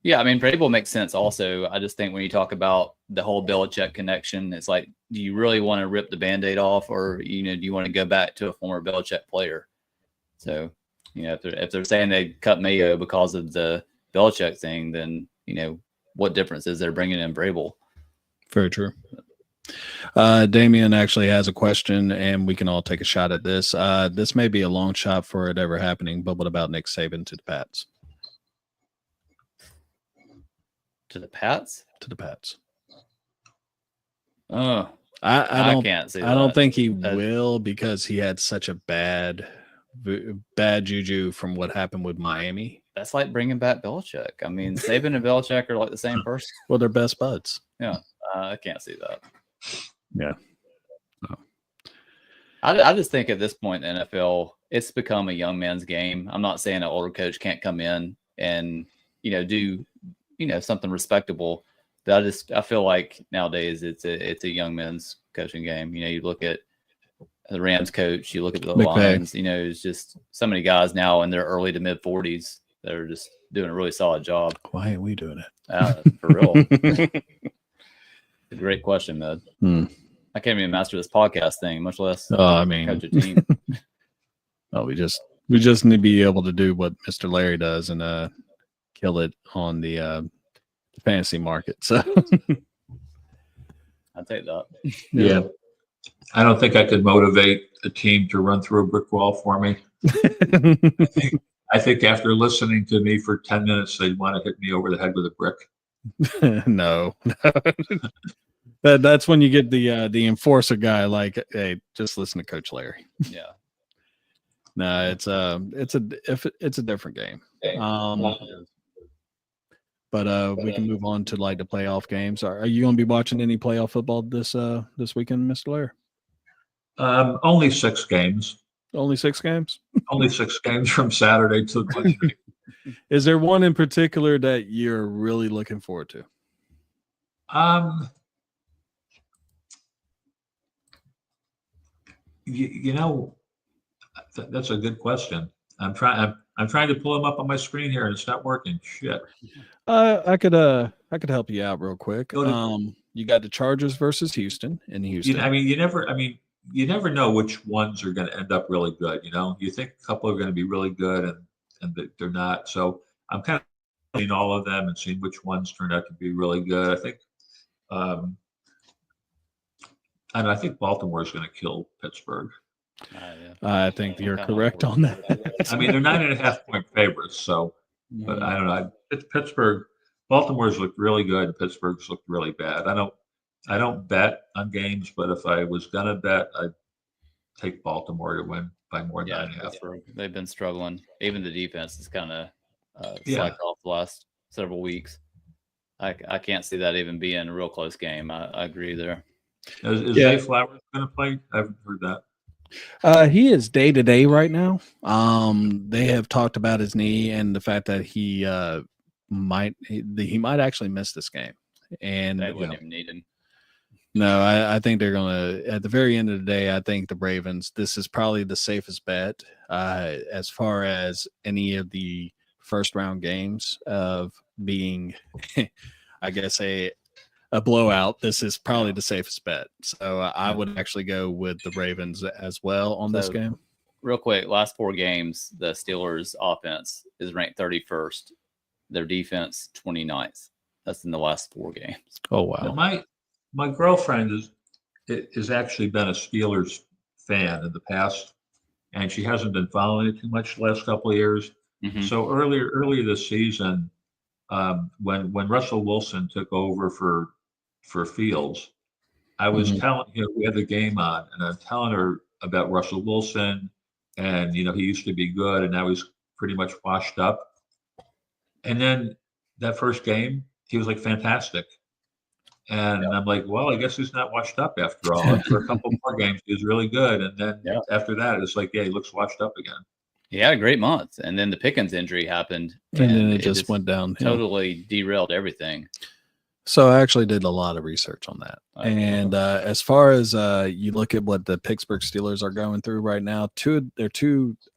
Yeah, I mean, Vrabel makes sense also. I just think when you talk about the whole Belichick connection, it's like, do you really want to rip the Band-Aid off, or, do you want to go back to a former Belichick player? So, if they're saying they cut Mayo because of the Belichick thing, then, what difference is there bringing in Vrabel? Very true. Damian actually has a question, and we can all take a shot at this. This may be a long shot for it ever happening, but what about Nick Saban to the Pats? To the Pats? To the Pats. Oh, I can't see that. I don't think he will, because he had such a bad juju from what happened with Miami. That's like bringing back Belichick. I mean, Saban and Belichick are like the same person. Well, they're best buds. Yeah, I can't see that. Yeah. No. I just think at this point in the NFL, it's become a young man's game. I'm not saying an older coach can't come in and, do, something respectable. But I feel like nowadays it's a young men's coaching game. You look at the Rams coach, you look at the Lions, it's just so many guys now in their early to mid 40s that are just doing a really solid job. Why ain't we doing it? For real. A great question, man. I can't even master this podcast thing, much less coach a team. We just need to be able to do what Mr. Larry does and kill it on the fantasy market. So I'll take that. Yeah. I don't think I could motivate a team to run through a brick wall for me. I think after listening to me for 10 minutes, they'd want to hit me over the head with a brick. No. That's when you get the enforcer guy, like, hey, just listen to Coach Larry. Yeah. No, it's a different game. But we can move on to like the playoff games. Are you going to be watching any playoff football this weekend, Mr. Lair? Only 6 games. Only 6 games? Only 6 games from Saturday to Monday. Is there one in particular that you're really looking forward to? You know, that's a good question. I'm trying to pull them up on my screen here, and it's not working. Shit. I could help you out real quick. You got the Chargers versus Houston in Houston. You never know which ones are going to end up really good. You know, you think a couple are going to be really good, and they're not. So I'm kind of seeing all of them and seeing which ones turned out to be really good. I think, and I think Baltimore is going to kill Pittsburgh. I think you're correct on that. I mean, they're 9.5-point favorites, so, but I don't know. Baltimore's looked really good, and Pittsburgh's looked really bad. I don't bet on games, but if I was gonna bet, I'd take Baltimore to win by more than 9.5. They've been struggling. Even the defense is kind of slacked off the last several weeks. I can't see that even being a real close game. I agree there. Is Zay Flowers going to play? I haven't heard that. He is day-to-day right now. They have talked about his knee and the fact that he might actually miss this game. And they wouldn't even need him. No, I think they're going to, at the very end of the day, I think the Ravens, this is probably the safest bet as far as any of the first-round games of being, I guess, a blowout. This is probably the safest bet. So I would actually go with the Ravens as well on this game. Real quick, last 4 games, the Steelers' offense is ranked 31st. Their defense, 29th. That's in the last 4 games. Oh, wow. Well, my girlfriend has actually been a Steelers fan in the past, and she hasn't been following it too much the last couple of years. Mm-hmm. So earlier this season, when Russell Wilson took over for Fields, I was telling we had the game on, and I'm telling her about Russell Wilson, and he used to be good, and now he's pretty much washed up. And then that first game, he was like fantastic. And I'm like, well, I guess he's not washed up after all. And for a couple more games, he was really good. And then after that, it's like, he looks washed up again. He had a great month. And then the Pickens injury happened. And then it just went down. Totally derailed everything. So I actually did a lot of research on that. And as far as you look at what the Pittsburgh Steelers are going through right now, two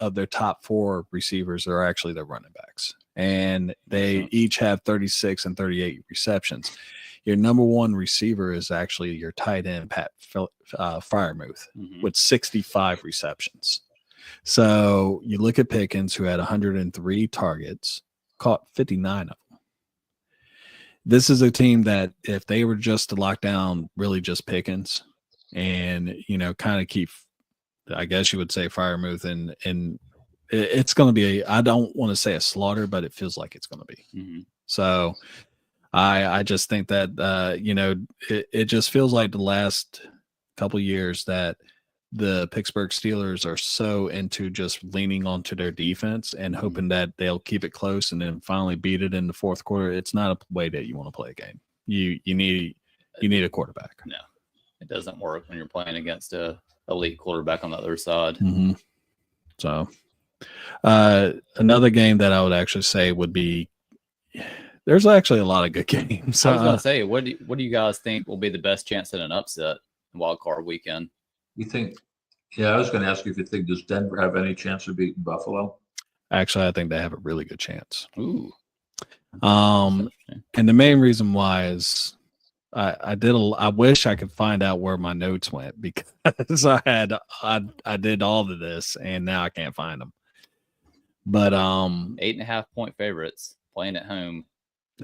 of their top 4 receivers are actually their running backs. And they each have 36 and 38 receptions. Your number 1 receiver is actually your tight end, Pat Freiermuth, with 65 receptions. So you look at Pickens, who had 103 targets, caught 59 of them. This is a team that if they were just to lock down really just Pickens and, kind of keep, I guess you would say Freiermuth, and it's going to be I don't want to say a slaughter, but it feels like it's going to be. Mm-hmm. So I just think that, it just feels like the last couple years that the Pittsburgh Steelers are so into just leaning onto their defense and hoping that they'll keep it close and then finally beat it in the fourth quarter. It's not a way that you want to play a game. You need a quarterback. No, it doesn't work when you're playing against a elite quarterback on the other side. Mm-hmm. So another game that I would actually say would be, there's actually a lot of good games. I was going to say, what do you guys think will be the best chance at an upset wild card weekend? You think? Yeah, I was going to ask you if you think, does Denver have any chance of beating Buffalo? Actually, I think they have a really good chance. Ooh. And the main reason why is I wish I could find out where my notes went because I did all of this and now I can't find them. But 8.5-point favorites playing at home.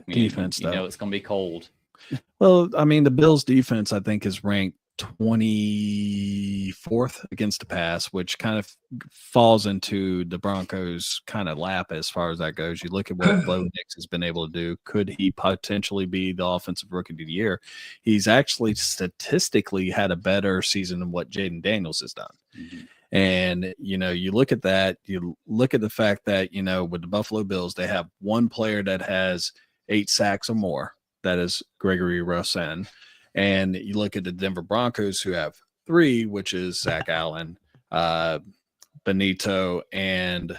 Defense, though. It's going to be cold. Well, I mean, the Bills' defense, I think, is ranked 24th against the pass, which kind of falls into the Broncos' kind of lap as far as that goes. You look at what Bo Nix has been able to do. Could he potentially be the offensive rookie of the year? He's actually statistically had a better season than what Jaden Daniels has done. Mm-hmm. And, you look at that, you look at the fact that, with the Buffalo Bills, they have one player that has 8 sacks or more. That is Gregory Rousseau. And you look at the Denver Broncos, who have 3, which is Zach Allen, Benito, and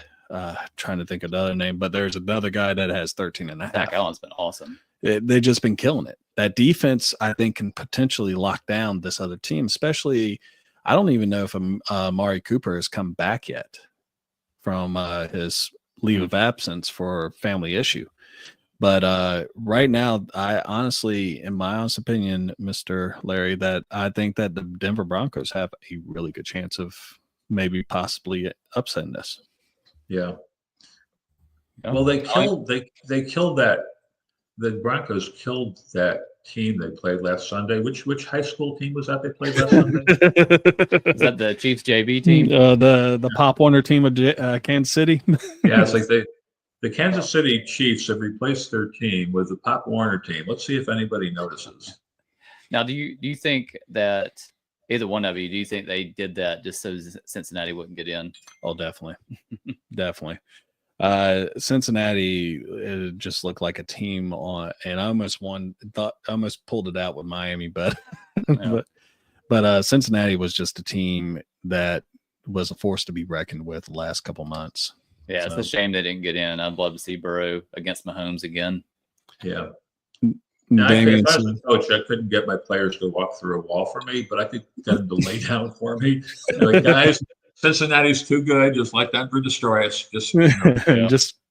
trying to think of another name, but there's another guy that has 13 and a half. Zach Allen's been awesome. They've just been killing it. That defense, I think, can potentially lock down this other team, especially I don't even know if Amari Cooper has come back yet from his leave of absence for family issue. But right now, I honestly, in my honest opinion, Mr. Larry, that I think that the Denver Broncos have a really good chance of maybe possibly upsetting this. Yeah. Well, they killed that. The Broncos killed that team they played last Sunday. Which high school team was that they played last Sunday? Is that the Chiefs JV team? The Pop Warner team of Kansas City. Yeah, it's like the Kansas City Chiefs have replaced their team with the Pop Warner team. Let's see if anybody notices. Now, do you think that either one of you, do you think they did that just so Cincinnati wouldn't get in? Oh, definitely. Definitely. Cincinnati, it just looked like a team on, and I almost pulled it out with Miami, but Yeah. but Cincinnati was just a team that was a force to be reckoned with the last couple months. Yeah, it's a shame they didn't get in. I'd love to see Burrow against Mahomes again. Yeah. Now, if I was a coach, I couldn't get my players to walk through a wall for me, but I could get them to lay down for me. Like, guys, Cincinnati's too good. Just let Denver destroy us. Just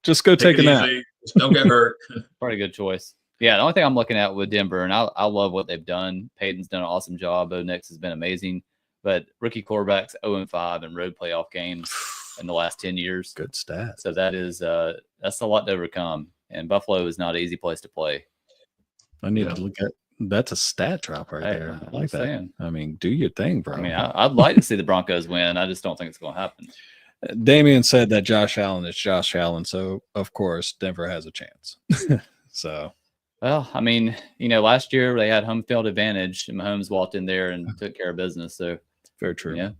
just go take a nap. Easy. Just don't get hurt. Probably a good choice. Yeah, the only thing I'm looking at with Denver, and I love what they've done. Peyton's done an awesome job. Bo Nix has been amazing. But rookie quarterbacks 0-5 in road playoff games in the last 10 years. Good stat. So that's a lot to overcome. And Buffalo is not an easy place to play. I need to look at that's a stat drop right there. I like that. Saying. I mean, do your thing, bro. I mean, I'd like to see the Broncos win. I just don't think it's going to happen. Damian said that Josh Allen is Josh Allen, so of course Denver has a chance. So, well, I mean, last year they had home field advantage, and Mahomes walked in there and took care of business. So, very true. Yeah,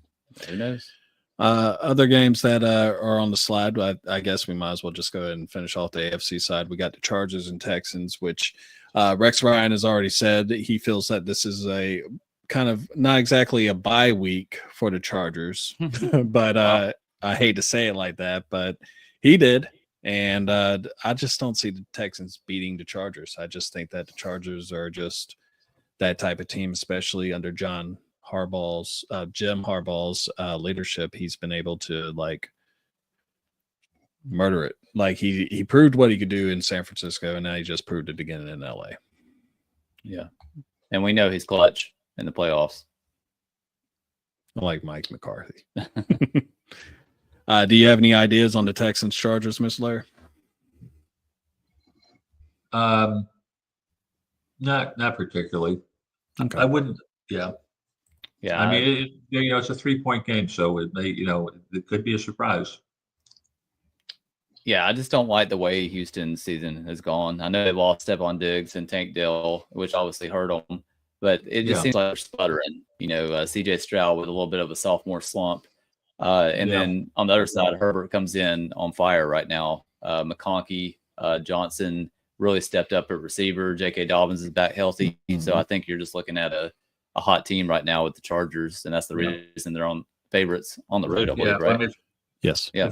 who knows? Other games that are on the slide, I guess we might as well just go ahead and finish off the AFC side. We got the Chargers and Texans, which Rex Ryan has already said that he feels that this is a kind of not exactly a bye week for the Chargers, but I hate to say it like that, but he did. And I just don't see the Texans beating the Chargers. I just think that the Chargers are just that type of team, especially under Jim Harbaugh's leadership. He's been able to murder it. Like he proved what he could do in San Francisco, and now he just proved it again in LA. Yeah. And we know he's clutch in the playoffs. Like Mike McCarthy. Do you have any ideas on the Texans Chargers, Miss Larry? Not particularly. Okay. I wouldn't. Yeah. Yeah. I mean, it's a 3-point game, so it may, it could be a surprise. Yeah, I just don't like the way Houston's season has gone. I know they lost Stephon Diggs and Tank Dell, which obviously hurt them, but it just seems like they're sputtering. CJ Stroud with a little bit of a sophomore slump. Then on the other side, Herbert comes in on fire right now. McConkey, Johnson really stepped up at receiver. J.K. Dobbins is back healthy. So I think you're just looking at a hot team right now with the Chargers, and that's the reason they're on favorites on the road, I believe, right? I mean, yes. Yeah. If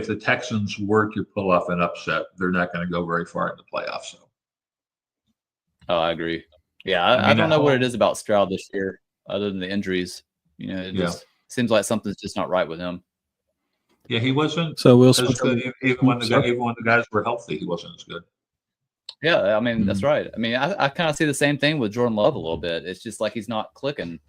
the Texans were to pull off an upset, they're not going to go very far in the playoffs. So. Oh, I agree. Yeah, I don't know what it is about Stroud this year, other than the injuries. It just seems like something's just not right with him. Yeah, he wasn't. So we'll as good. Even when the guys were healthy, he wasn't as good. Yeah, I mean that's right. I mean, I kind of see the same thing with Jordan Love a little bit. It's just like he's not clicking.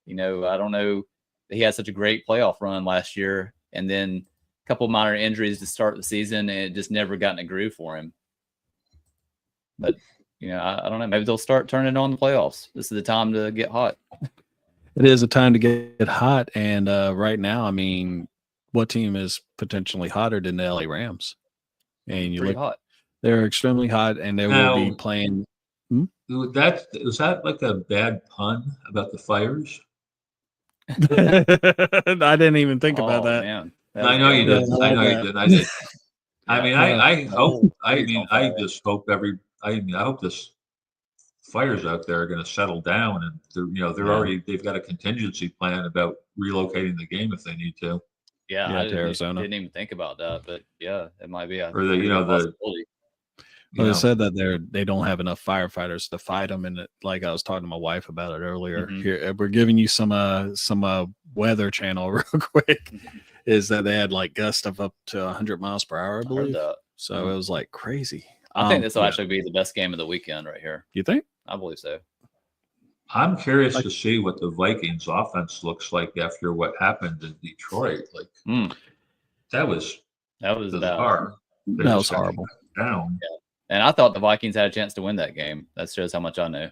I don't know. He had such a great playoff run last year, and then a couple of minor injuries to start the season, and it just never got in a groove for him. But I don't know. Maybe they'll start turning on the playoffs. This is the time to get hot. It is a time to get hot, and right now, I mean, what team is potentially hotter than the LA Rams? And you look hot. They're extremely hot, and they will be playing. Was that like a bad pun about the fires? I didn't even think about that. Man. I know you did. I know you did. I did. I mean, I hope. I mean, I just hope I hope this fires out there are going to settle down, and they've got a contingency plan about relocating the game if they need to, Yeah, to Arizona. Didn't even think about that, but yeah, it might be a or the pretty good possibility. Well, they said that they don't have enough firefighters to fight them, and like I was talking to my wife about it earlier. Here, we're giving you some Weather Channel real quick. Is that they had like gusts of up to 100 miles per hour, I believe. So it was like crazy. I think this will actually be the best game of the weekend right here. You think? I believe so. I'm curious to see what the Vikings offense looks like after what happened in Detroit. Like that was bizarre. That was horrible. Down. Yeah. And I thought the Vikings had a chance to win that game. That shows how much I know.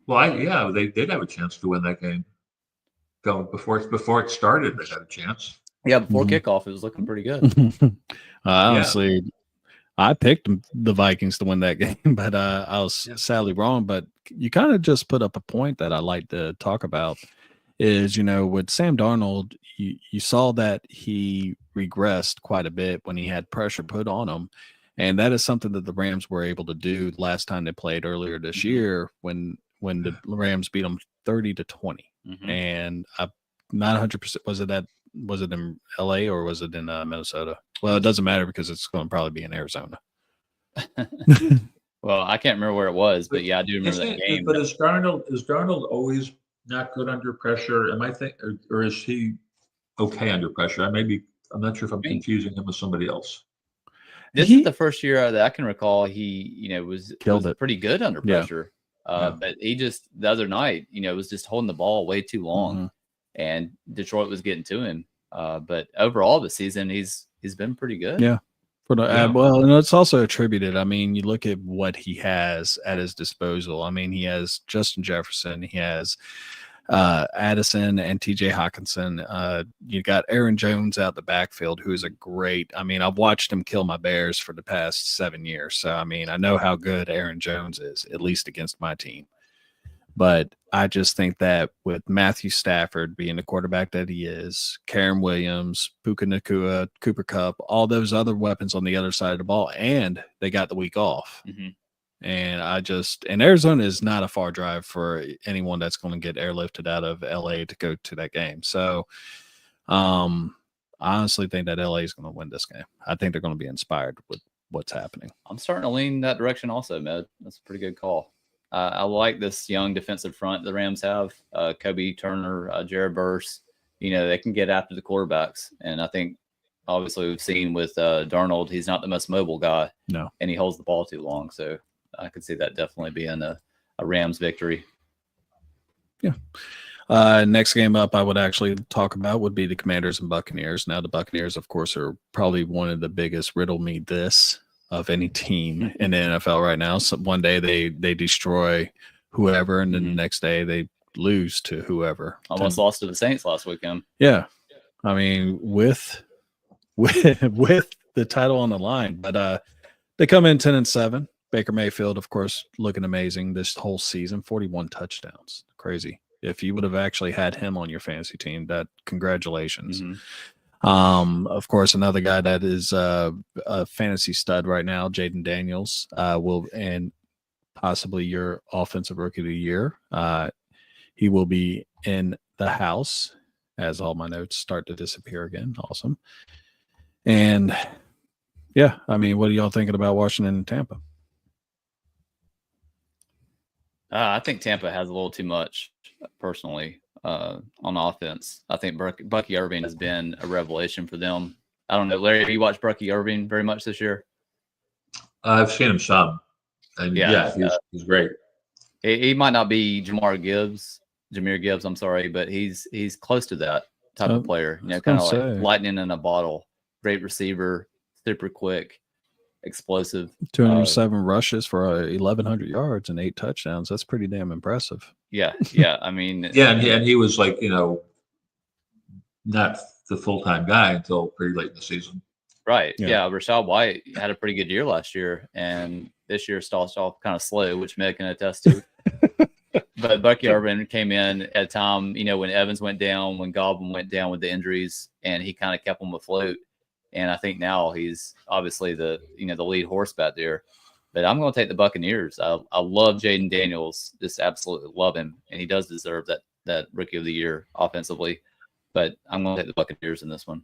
Well, they did have a chance to win that game. Before it started, they had a chance. Yeah, before kickoff, it was looking pretty good. Honestly, I picked the Vikings to win that game, but I was sadly wrong. But you kind of just put up a point that I like to talk about is, with Sam Darnold, you saw that he regressed quite a bit when he had pressure put on him. And that is something that the Rams were able to do last time they played earlier this year when the Rams beat them 30-20. And I'm not 100%. Was it in LA or was it in Minnesota? Well, it doesn't matter because it's going to probably be in Arizona. Well, I can't remember where it was, but yeah, I do remember that game. But is Darnold always not good under pressure? Or is he okay under pressure? I'm not sure if I'm confusing him with somebody else. This is the first year that I can recall he, was pretty good under pressure. But he just the other night, was just holding the ball way too long, and Detroit was getting to him. But overall, the season he's been pretty good. Yeah. Well, and it's also attributed. I mean, you look at what he has at his disposal. I mean, he has Justin Jefferson, he has Addison and TJ Hawkinson. You got Aaron Jones out the backfield, who is I've watched him kill my Bears for the past 7 years. So, I mean, I know how good Aaron Jones is, at least against my team. But I just think that with Matthew Stafford being the quarterback that he is, Karen Williams, Puka Nacua, Cooper Kupp, all those other weapons on the other side of the ball, and they got the week off. And Arizona is not a far drive for anyone that's going to get airlifted out of LA to go to that game. So I honestly think that LA is going to win this game. I think they're going to be inspired with what's happening. I'm starting to lean that direction also, Med. That's a pretty good call. I like this young defensive front the Rams have. Kobe Turner, Jared Verse. They can get after the quarterbacks. And I think, obviously, we've seen with Darnold, he's not the most mobile guy. No. And he holds the ball too long. So I could see that definitely being a Rams victory. Yeah. Next game up I would actually talk about would be the Commanders and Buccaneers. Now, the Buccaneers, of course, are probably one of the biggest riddle me this of any team in the NFL right now. So one day they destroy whoever, and then the next day they lose to whoever. Almost lost to the Saints last weekend. Yeah. I mean, with the title on the line, but they come in 10-7. Baker Mayfield, of course, looking amazing this whole season, 41 touchdowns. Crazy. If you would have actually had him on your fantasy team, that congratulations. Of course, another guy that is a fantasy stud right now, Jaden Daniels, and possibly your offensive rookie of the year. He will be in the house as all my notes start to disappear again. Awesome. And yeah, I mean, what are y'all thinking about Washington and Tampa? I think Tampa has a little too much, personally, on offense. I think Bucky Irving has been a revelation for them. I don't know, Larry, have you watched Bucky Irving very much this year? I've seen him some. And he's great. He might not be Jahmyr Gibbs, I'm sorry, but he's close to that type of player. Kind of like lightning in a bottle. Great receiver, super quick, explosive. 207 rushes for 1,100 yards and 8 touchdowns. That's pretty damn impressive. Yeah. I mean, and he was like, not the full-time guy until pretty late in the season. Right. Yeah. Rachaad White had a pretty good year last year, and this year starts off kind of slow, which Meg can attest to. But Bucky Irving came in at a time, when Evans went down, when Godwin went down with the injuries, and he kind of kept them afloat. And I think now he's obviously the lead horse back there. But I'm going to take the Buccaneers. I love Jaden Daniels, just absolutely love him, and he does deserve that Rookie of the Year offensively. But I'm going to take the Buccaneers in this one.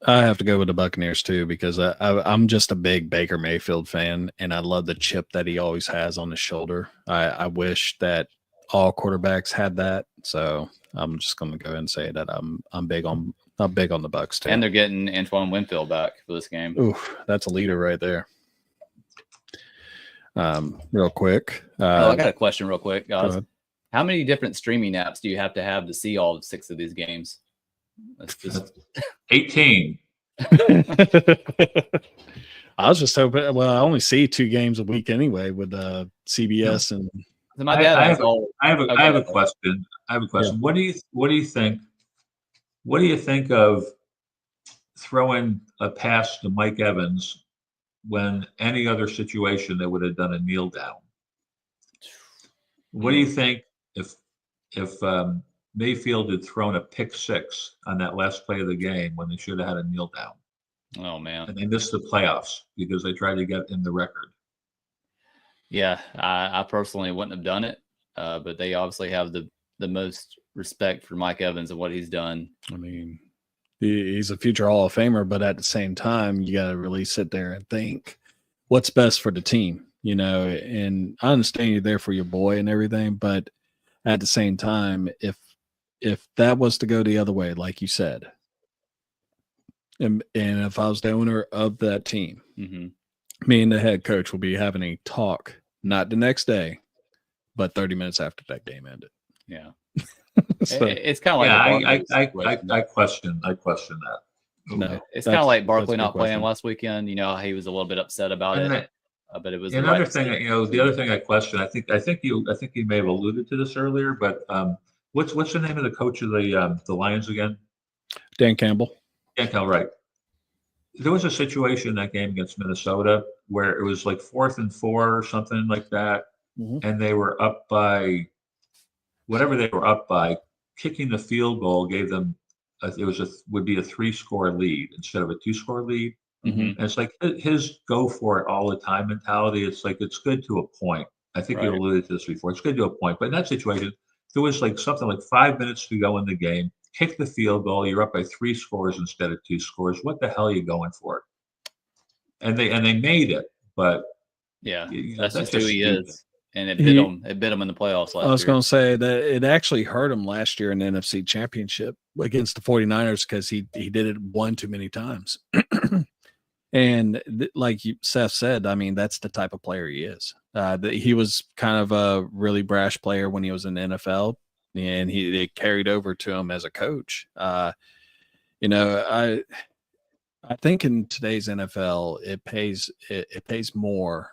I have to go with the Buccaneers too, because I'm just a big Baker Mayfield fan, and I love the chip that he always has on his shoulder. I wish that all quarterbacks had that, so I'm just going to go ahead and say that I'm big on the Bucks too. And they're getting Antoine Winfield back for this game. Ooh, that's a leader right there. Real quick. I got a question real quick, guys. How many different streaming apps do you have to see all 6 of these games? That's just 18. I was just hoping. Well, I only see 2 games a week anyway with CBS and. So my dad I have a question. Yeah. What do you think? What do you think of throwing a pass to Mike Evans when any other situation they would have done a kneel down? What do you think if Mayfield had thrown a pick 6 on that last play of the game when they should have had a kneel down? Oh man! And they missed the playoffs because they tried to get in the record. Yeah, I personally wouldn't have done it, but they obviously have the most respect for Mike Evans and what he's done. I mean, he's a future Hall of Famer, but at the same time, you got to really sit there and think what's best for the team, and I understand you're there for your boy and everything, but at the same time, if that was to go the other way, like you said, and if I was the owner of that team, me and the head coach will be having a talk, not the next day, but 30 minutes after that game ended. Yeah. So, it's kind of like I question that. no, it's kind of like Barkley not question. playing last weekend. He was a little bit upset about it, but it was another thing. The other thing I question. I think you may have alluded to this earlier, but what's the name of the coach of the Lions again? Dan Campbell. Dan Campbell, right? There was a situation in that game against Minnesota where it was like 4th and 4 or something like that, and they were up by whatever they were up by. Kicking the field goal gave them would be a 3-score lead instead of a 2-score lead. And it's like his go for it all the time mentality. It's like it's good to a point. I think you alluded to this before. It's good to a point, but in that situation, there was like something like 5 minutes to go in the game. Kick the field goal. You're up by 3 scores instead of 2 scores. What the hell are you going for? And they made it, but yeah, that's just who he is. And it bit him in the playoffs last year. I was going to say that it actually hurt him last year in the NFC Championship against the 49ers because he did it one too many times. And like Seth said, I mean, that's the type of player he is. He was kind of a really brash player when he was in the NFL, and it carried over to him as a coach. I think in today's NFL, it pays more,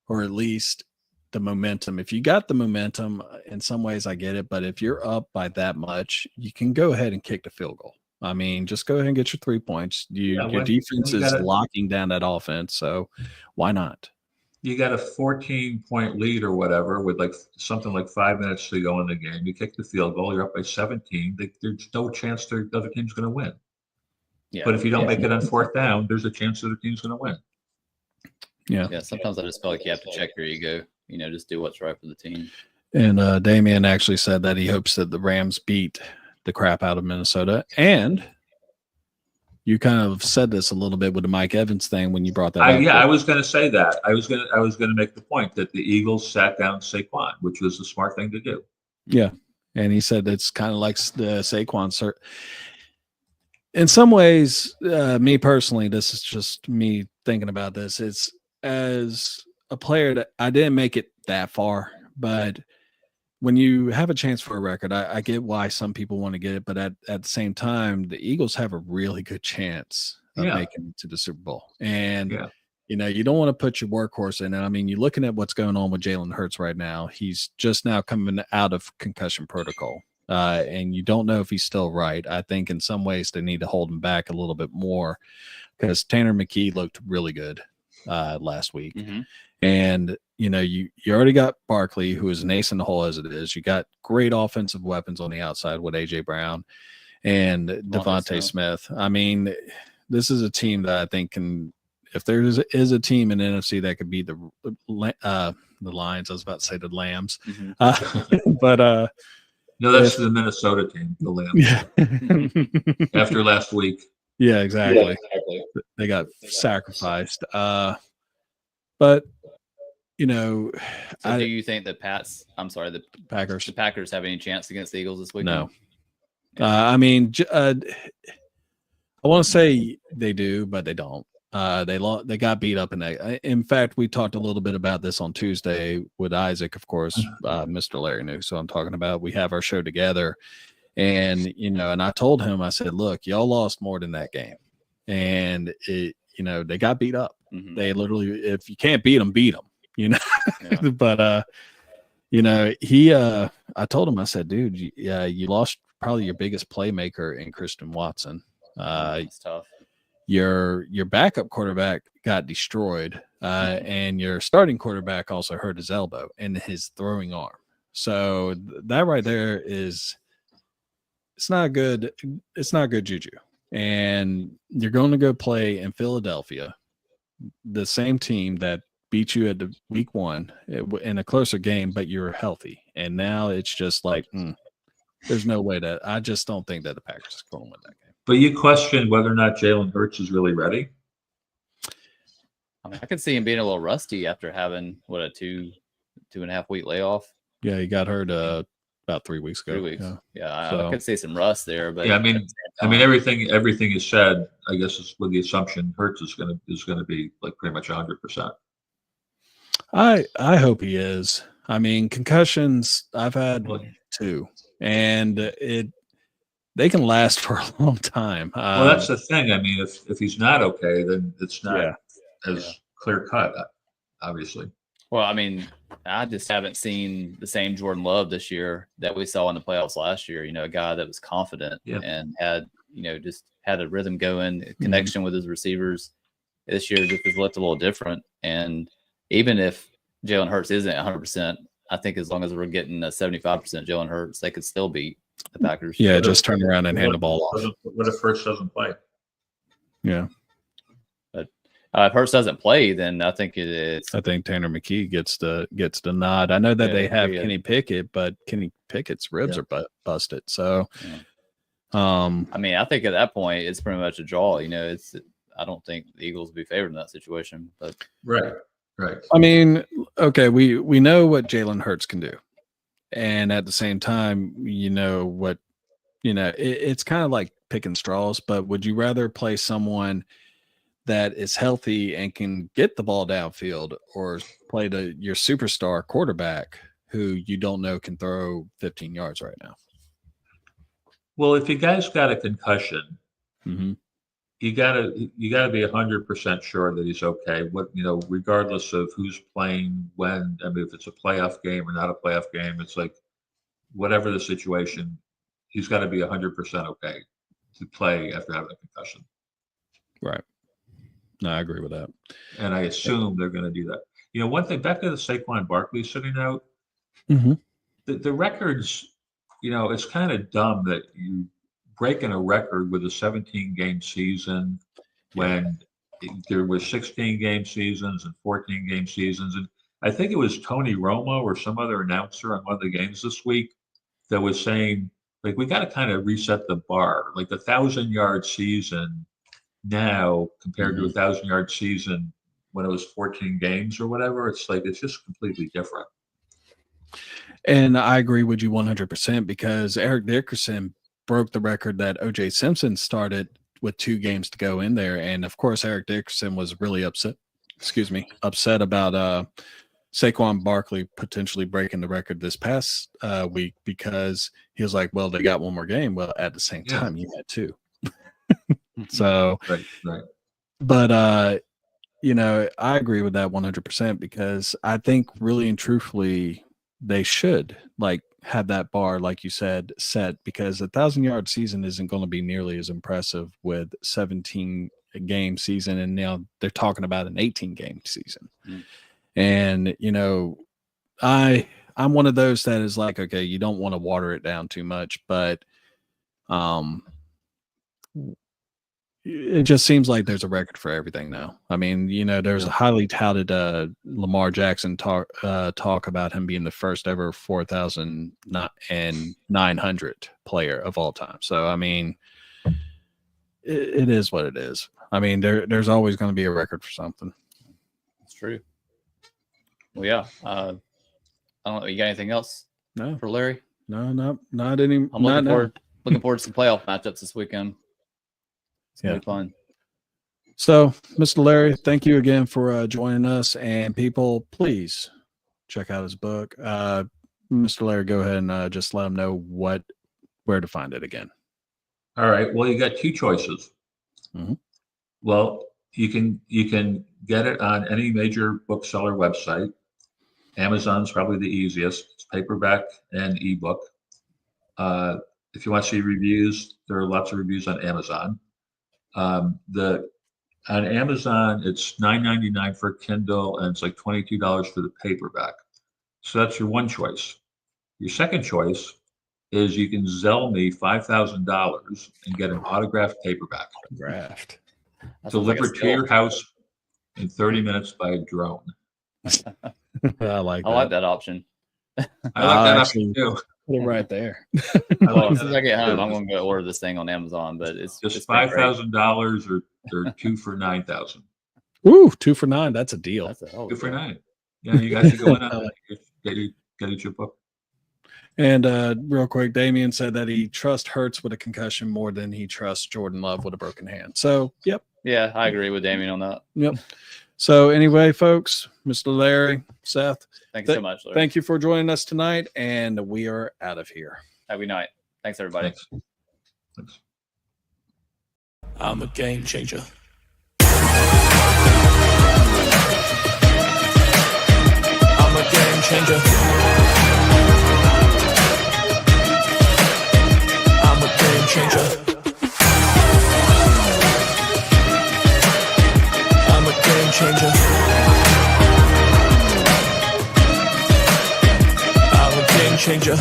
or at least the momentum. If you got the momentum, in some ways I get it, but if you're up by that much, you can go ahead and kick the field goal. I mean, just go ahead and get your 3 points. Your defense is locking down that offense, so why not? You got a 14-point lead or whatever with like something like 5 minutes to go in the game. You kick the field goal, you're up by 17. There's no chance the other team's going to win. Yeah. But if you don't make it on 4th down, there's a chance the other team's going to win. Yeah. Sometimes I just feel like you have to check your ego. Just do what's right for the team. And Damian actually said that he hopes that the Rams beat the crap out of Minnesota. And you kind of said this a little bit with the Mike Evans thing when you brought that up. Yeah, I was going to say that. I was going to make the point that the Eagles sat down Saquon, which was the smart thing to do. Yeah, and he said it's kind of like the Saquon cert. In some ways, me personally, this is just me thinking about this. It's as a player that I didn't make it that far, but when you have a chance for a record, I get why some people want to get it, but at the same time, the Eagles have a really good chance of making it to the Super Bowl. And, you don't want to put your workhorse in. And I mean, you're looking at what's going on with Jalen Hurts right now. He's just now coming out of concussion protocol, and you don't know if he's still right. I think in some ways they need to hold him back a little bit more because Tanner McKee looked really good last week. And, you already got Barkley, who is an ace in the hole as it is. You got great offensive weapons on the outside with A.J. Brown. and Devontae Smith. I mean, this is a team that I think can, if there is a team in the NFC that could beat the Lions, I was about to say the Lambs, but no, that's the Minnesota team, the Lambs. Yeah. After last week. Yeah, exactly. They got sacrificed. But you know, so do you think that the Packers have any chance against the Eagles this weekend? No. I mean, I want to say they do, but they don't. They got beat up in fact, we talked a little bit about this on Tuesday with Isaac, of course, Mr. Larry knew. So I'm talking about, we have our show together, and and I told him, I said, look, y'all lost more than that game, and they got beat up. Mm-hmm. They literally, if you can't beat them, beat them. Yeah. But I told him, I said, dude, you lost probably your biggest playmaker in Christian Watson. It's tough. Your backup quarterback got destroyed, and your starting quarterback also hurt his elbow and his throwing arm. So that right there it's not good. It's not good juju. And you're going to go play in Philadelphia, the same team that beat you at the week 1 in a closer game, but you're healthy. And now it's just like, there's no way that, I just don't think that the Packers are going to win that game. But you question whether or not Jalen Hurts is really ready? I mean, I could see him being a little rusty after having, a 2.5 week layoff. Yeah, he got hurt about 3 weeks ago. 3 weeks. I could see some rust there. But yeah, I mean, everything is said, I guess, is with the assumption Hurts is going to be like pretty much 100%. I hope he is. I mean, concussions, I've had 2, and they can last for a long time. Well, that's the thing. I mean, if he's not okay, then it's not as clear cut, obviously. Well, I mean, I just haven't seen the same Jordan Love this year that we saw in the playoffs last year. A guy that was confident and had, just had a rhythm going, a connection with his receivers. This year just has looked a little different. And even if Jalen Hurts isn't 100%, I think as long as we're getting a 75% Jalen Hurts, they could still beat the Packers. Yeah, just turn around and hand the ball off. What if Hurts doesn't play? Yeah. But if Hurts doesn't play, then I think I think Tanner McKee gets the nod. I know that they have Kenny Pickett, but Kenny Pickett's ribs are busted. So, I mean, I think at that point it's pretty much a draw. I don't think the Eagles would be favored in that situation. But right. I mean, okay, we know what Jalen Hurts can do, and at the same time, it's kind of like picking straws. But would you rather play someone that is healthy and can get the ball downfield, or play your superstar quarterback who you don't know can throw 15 yards right now? Well, if you guys got a concussion, you gotta be 100% sure that he's okay. Regardless of who's playing when. I mean, if it's a playoff game or not a playoff game, it's like whatever the situation, he's got to be 100% okay to play after having a concussion. Right. No, I agree with that. And I assume they're going to do that. One thing, back to the Saquon Barkley sitting out, the records, it's kind of dumb that you breaking a record with a 17-game season when there were 16-game seasons and 14-game seasons. And I think it was Tony Romo or some other announcer on one of the games this week that was saying, like, we got to kind of reset the bar. Like the 1,000-yard season now compared to a 1,000-yard season when it was 14 games or whatever, it's like, it's just completely different. And I agree with you 100% because Eric Dickerson broke the record that O.J. Simpson started with 2 games to go in there. And of course, Eric Dickerson was really upset about Saquon Barkley potentially breaking the record this past week because he was like, well, they got one more game. Well, at the same time, you had 2. So, right. But, I agree with that 100% because I think really and truthfully, they should have that bar, like you said, set, because a 1,000-yard season isn't going to be nearly as impressive with 17-game season. And now they're talking about an 18-game season. And, I'm one of those that is like, okay, you don't want to water it down too much, but it just seems like there's a record for everything now. I mean, there's a highly touted Lamar Jackson talk about him being the first ever 4,900 player of all time. So, I mean, it is what it is. I mean, there's always going to be a record for something. That's true. Well, yeah. I don't know. You got anything else? No, for Larry? No, not any. I'm looking forward to some playoff matchups this weekend. It's gonna be fun. So, Mr. Larry, thank you again for joining us. And people, please check out his book. Mr. Larry, go ahead and just let them know where to find it again. All right. Well, you got two choices. Mm-hmm. Well, you can get it on any major bookseller website. Amazon's probably the easiest. It's paperback and ebook. If you want to see reviews, there are lots of reviews on Amazon. On Amazon, it's $9.99 for Kindle, and it's like $22 for the paperback. So that's your one choice. Your second choice is you can Zelle me $5,000 and get an autographed paperback. Draft. Delivered to your house in 30 minutes by a drone. I like that option. I like that option too. Put it right there. Well, as soon as I get home, I'm going to go order this thing on Amazon. But it's just $5,000 or 2 for $9,000. Ooh, 2 for $9. That's a deal. That's 2 for $9. Yeah, you guys can go in on that. Get your book. And real quick, Damian said that he trusts Hurts with a concussion more than he trusts Jordan Love with a broken hand. So, yep. Yeah, I agree with Damian on that. Yep. So anyway, folks, Mr. Larry, Seth, thank you so much, Larry. Thank you for joining us tonight, and we are out of here. Have a good night. Thanks, everybody. Thanks. I'm a game changer. I'm a game changer. I'm a game changer. I'm a game changer. I'm a game changer.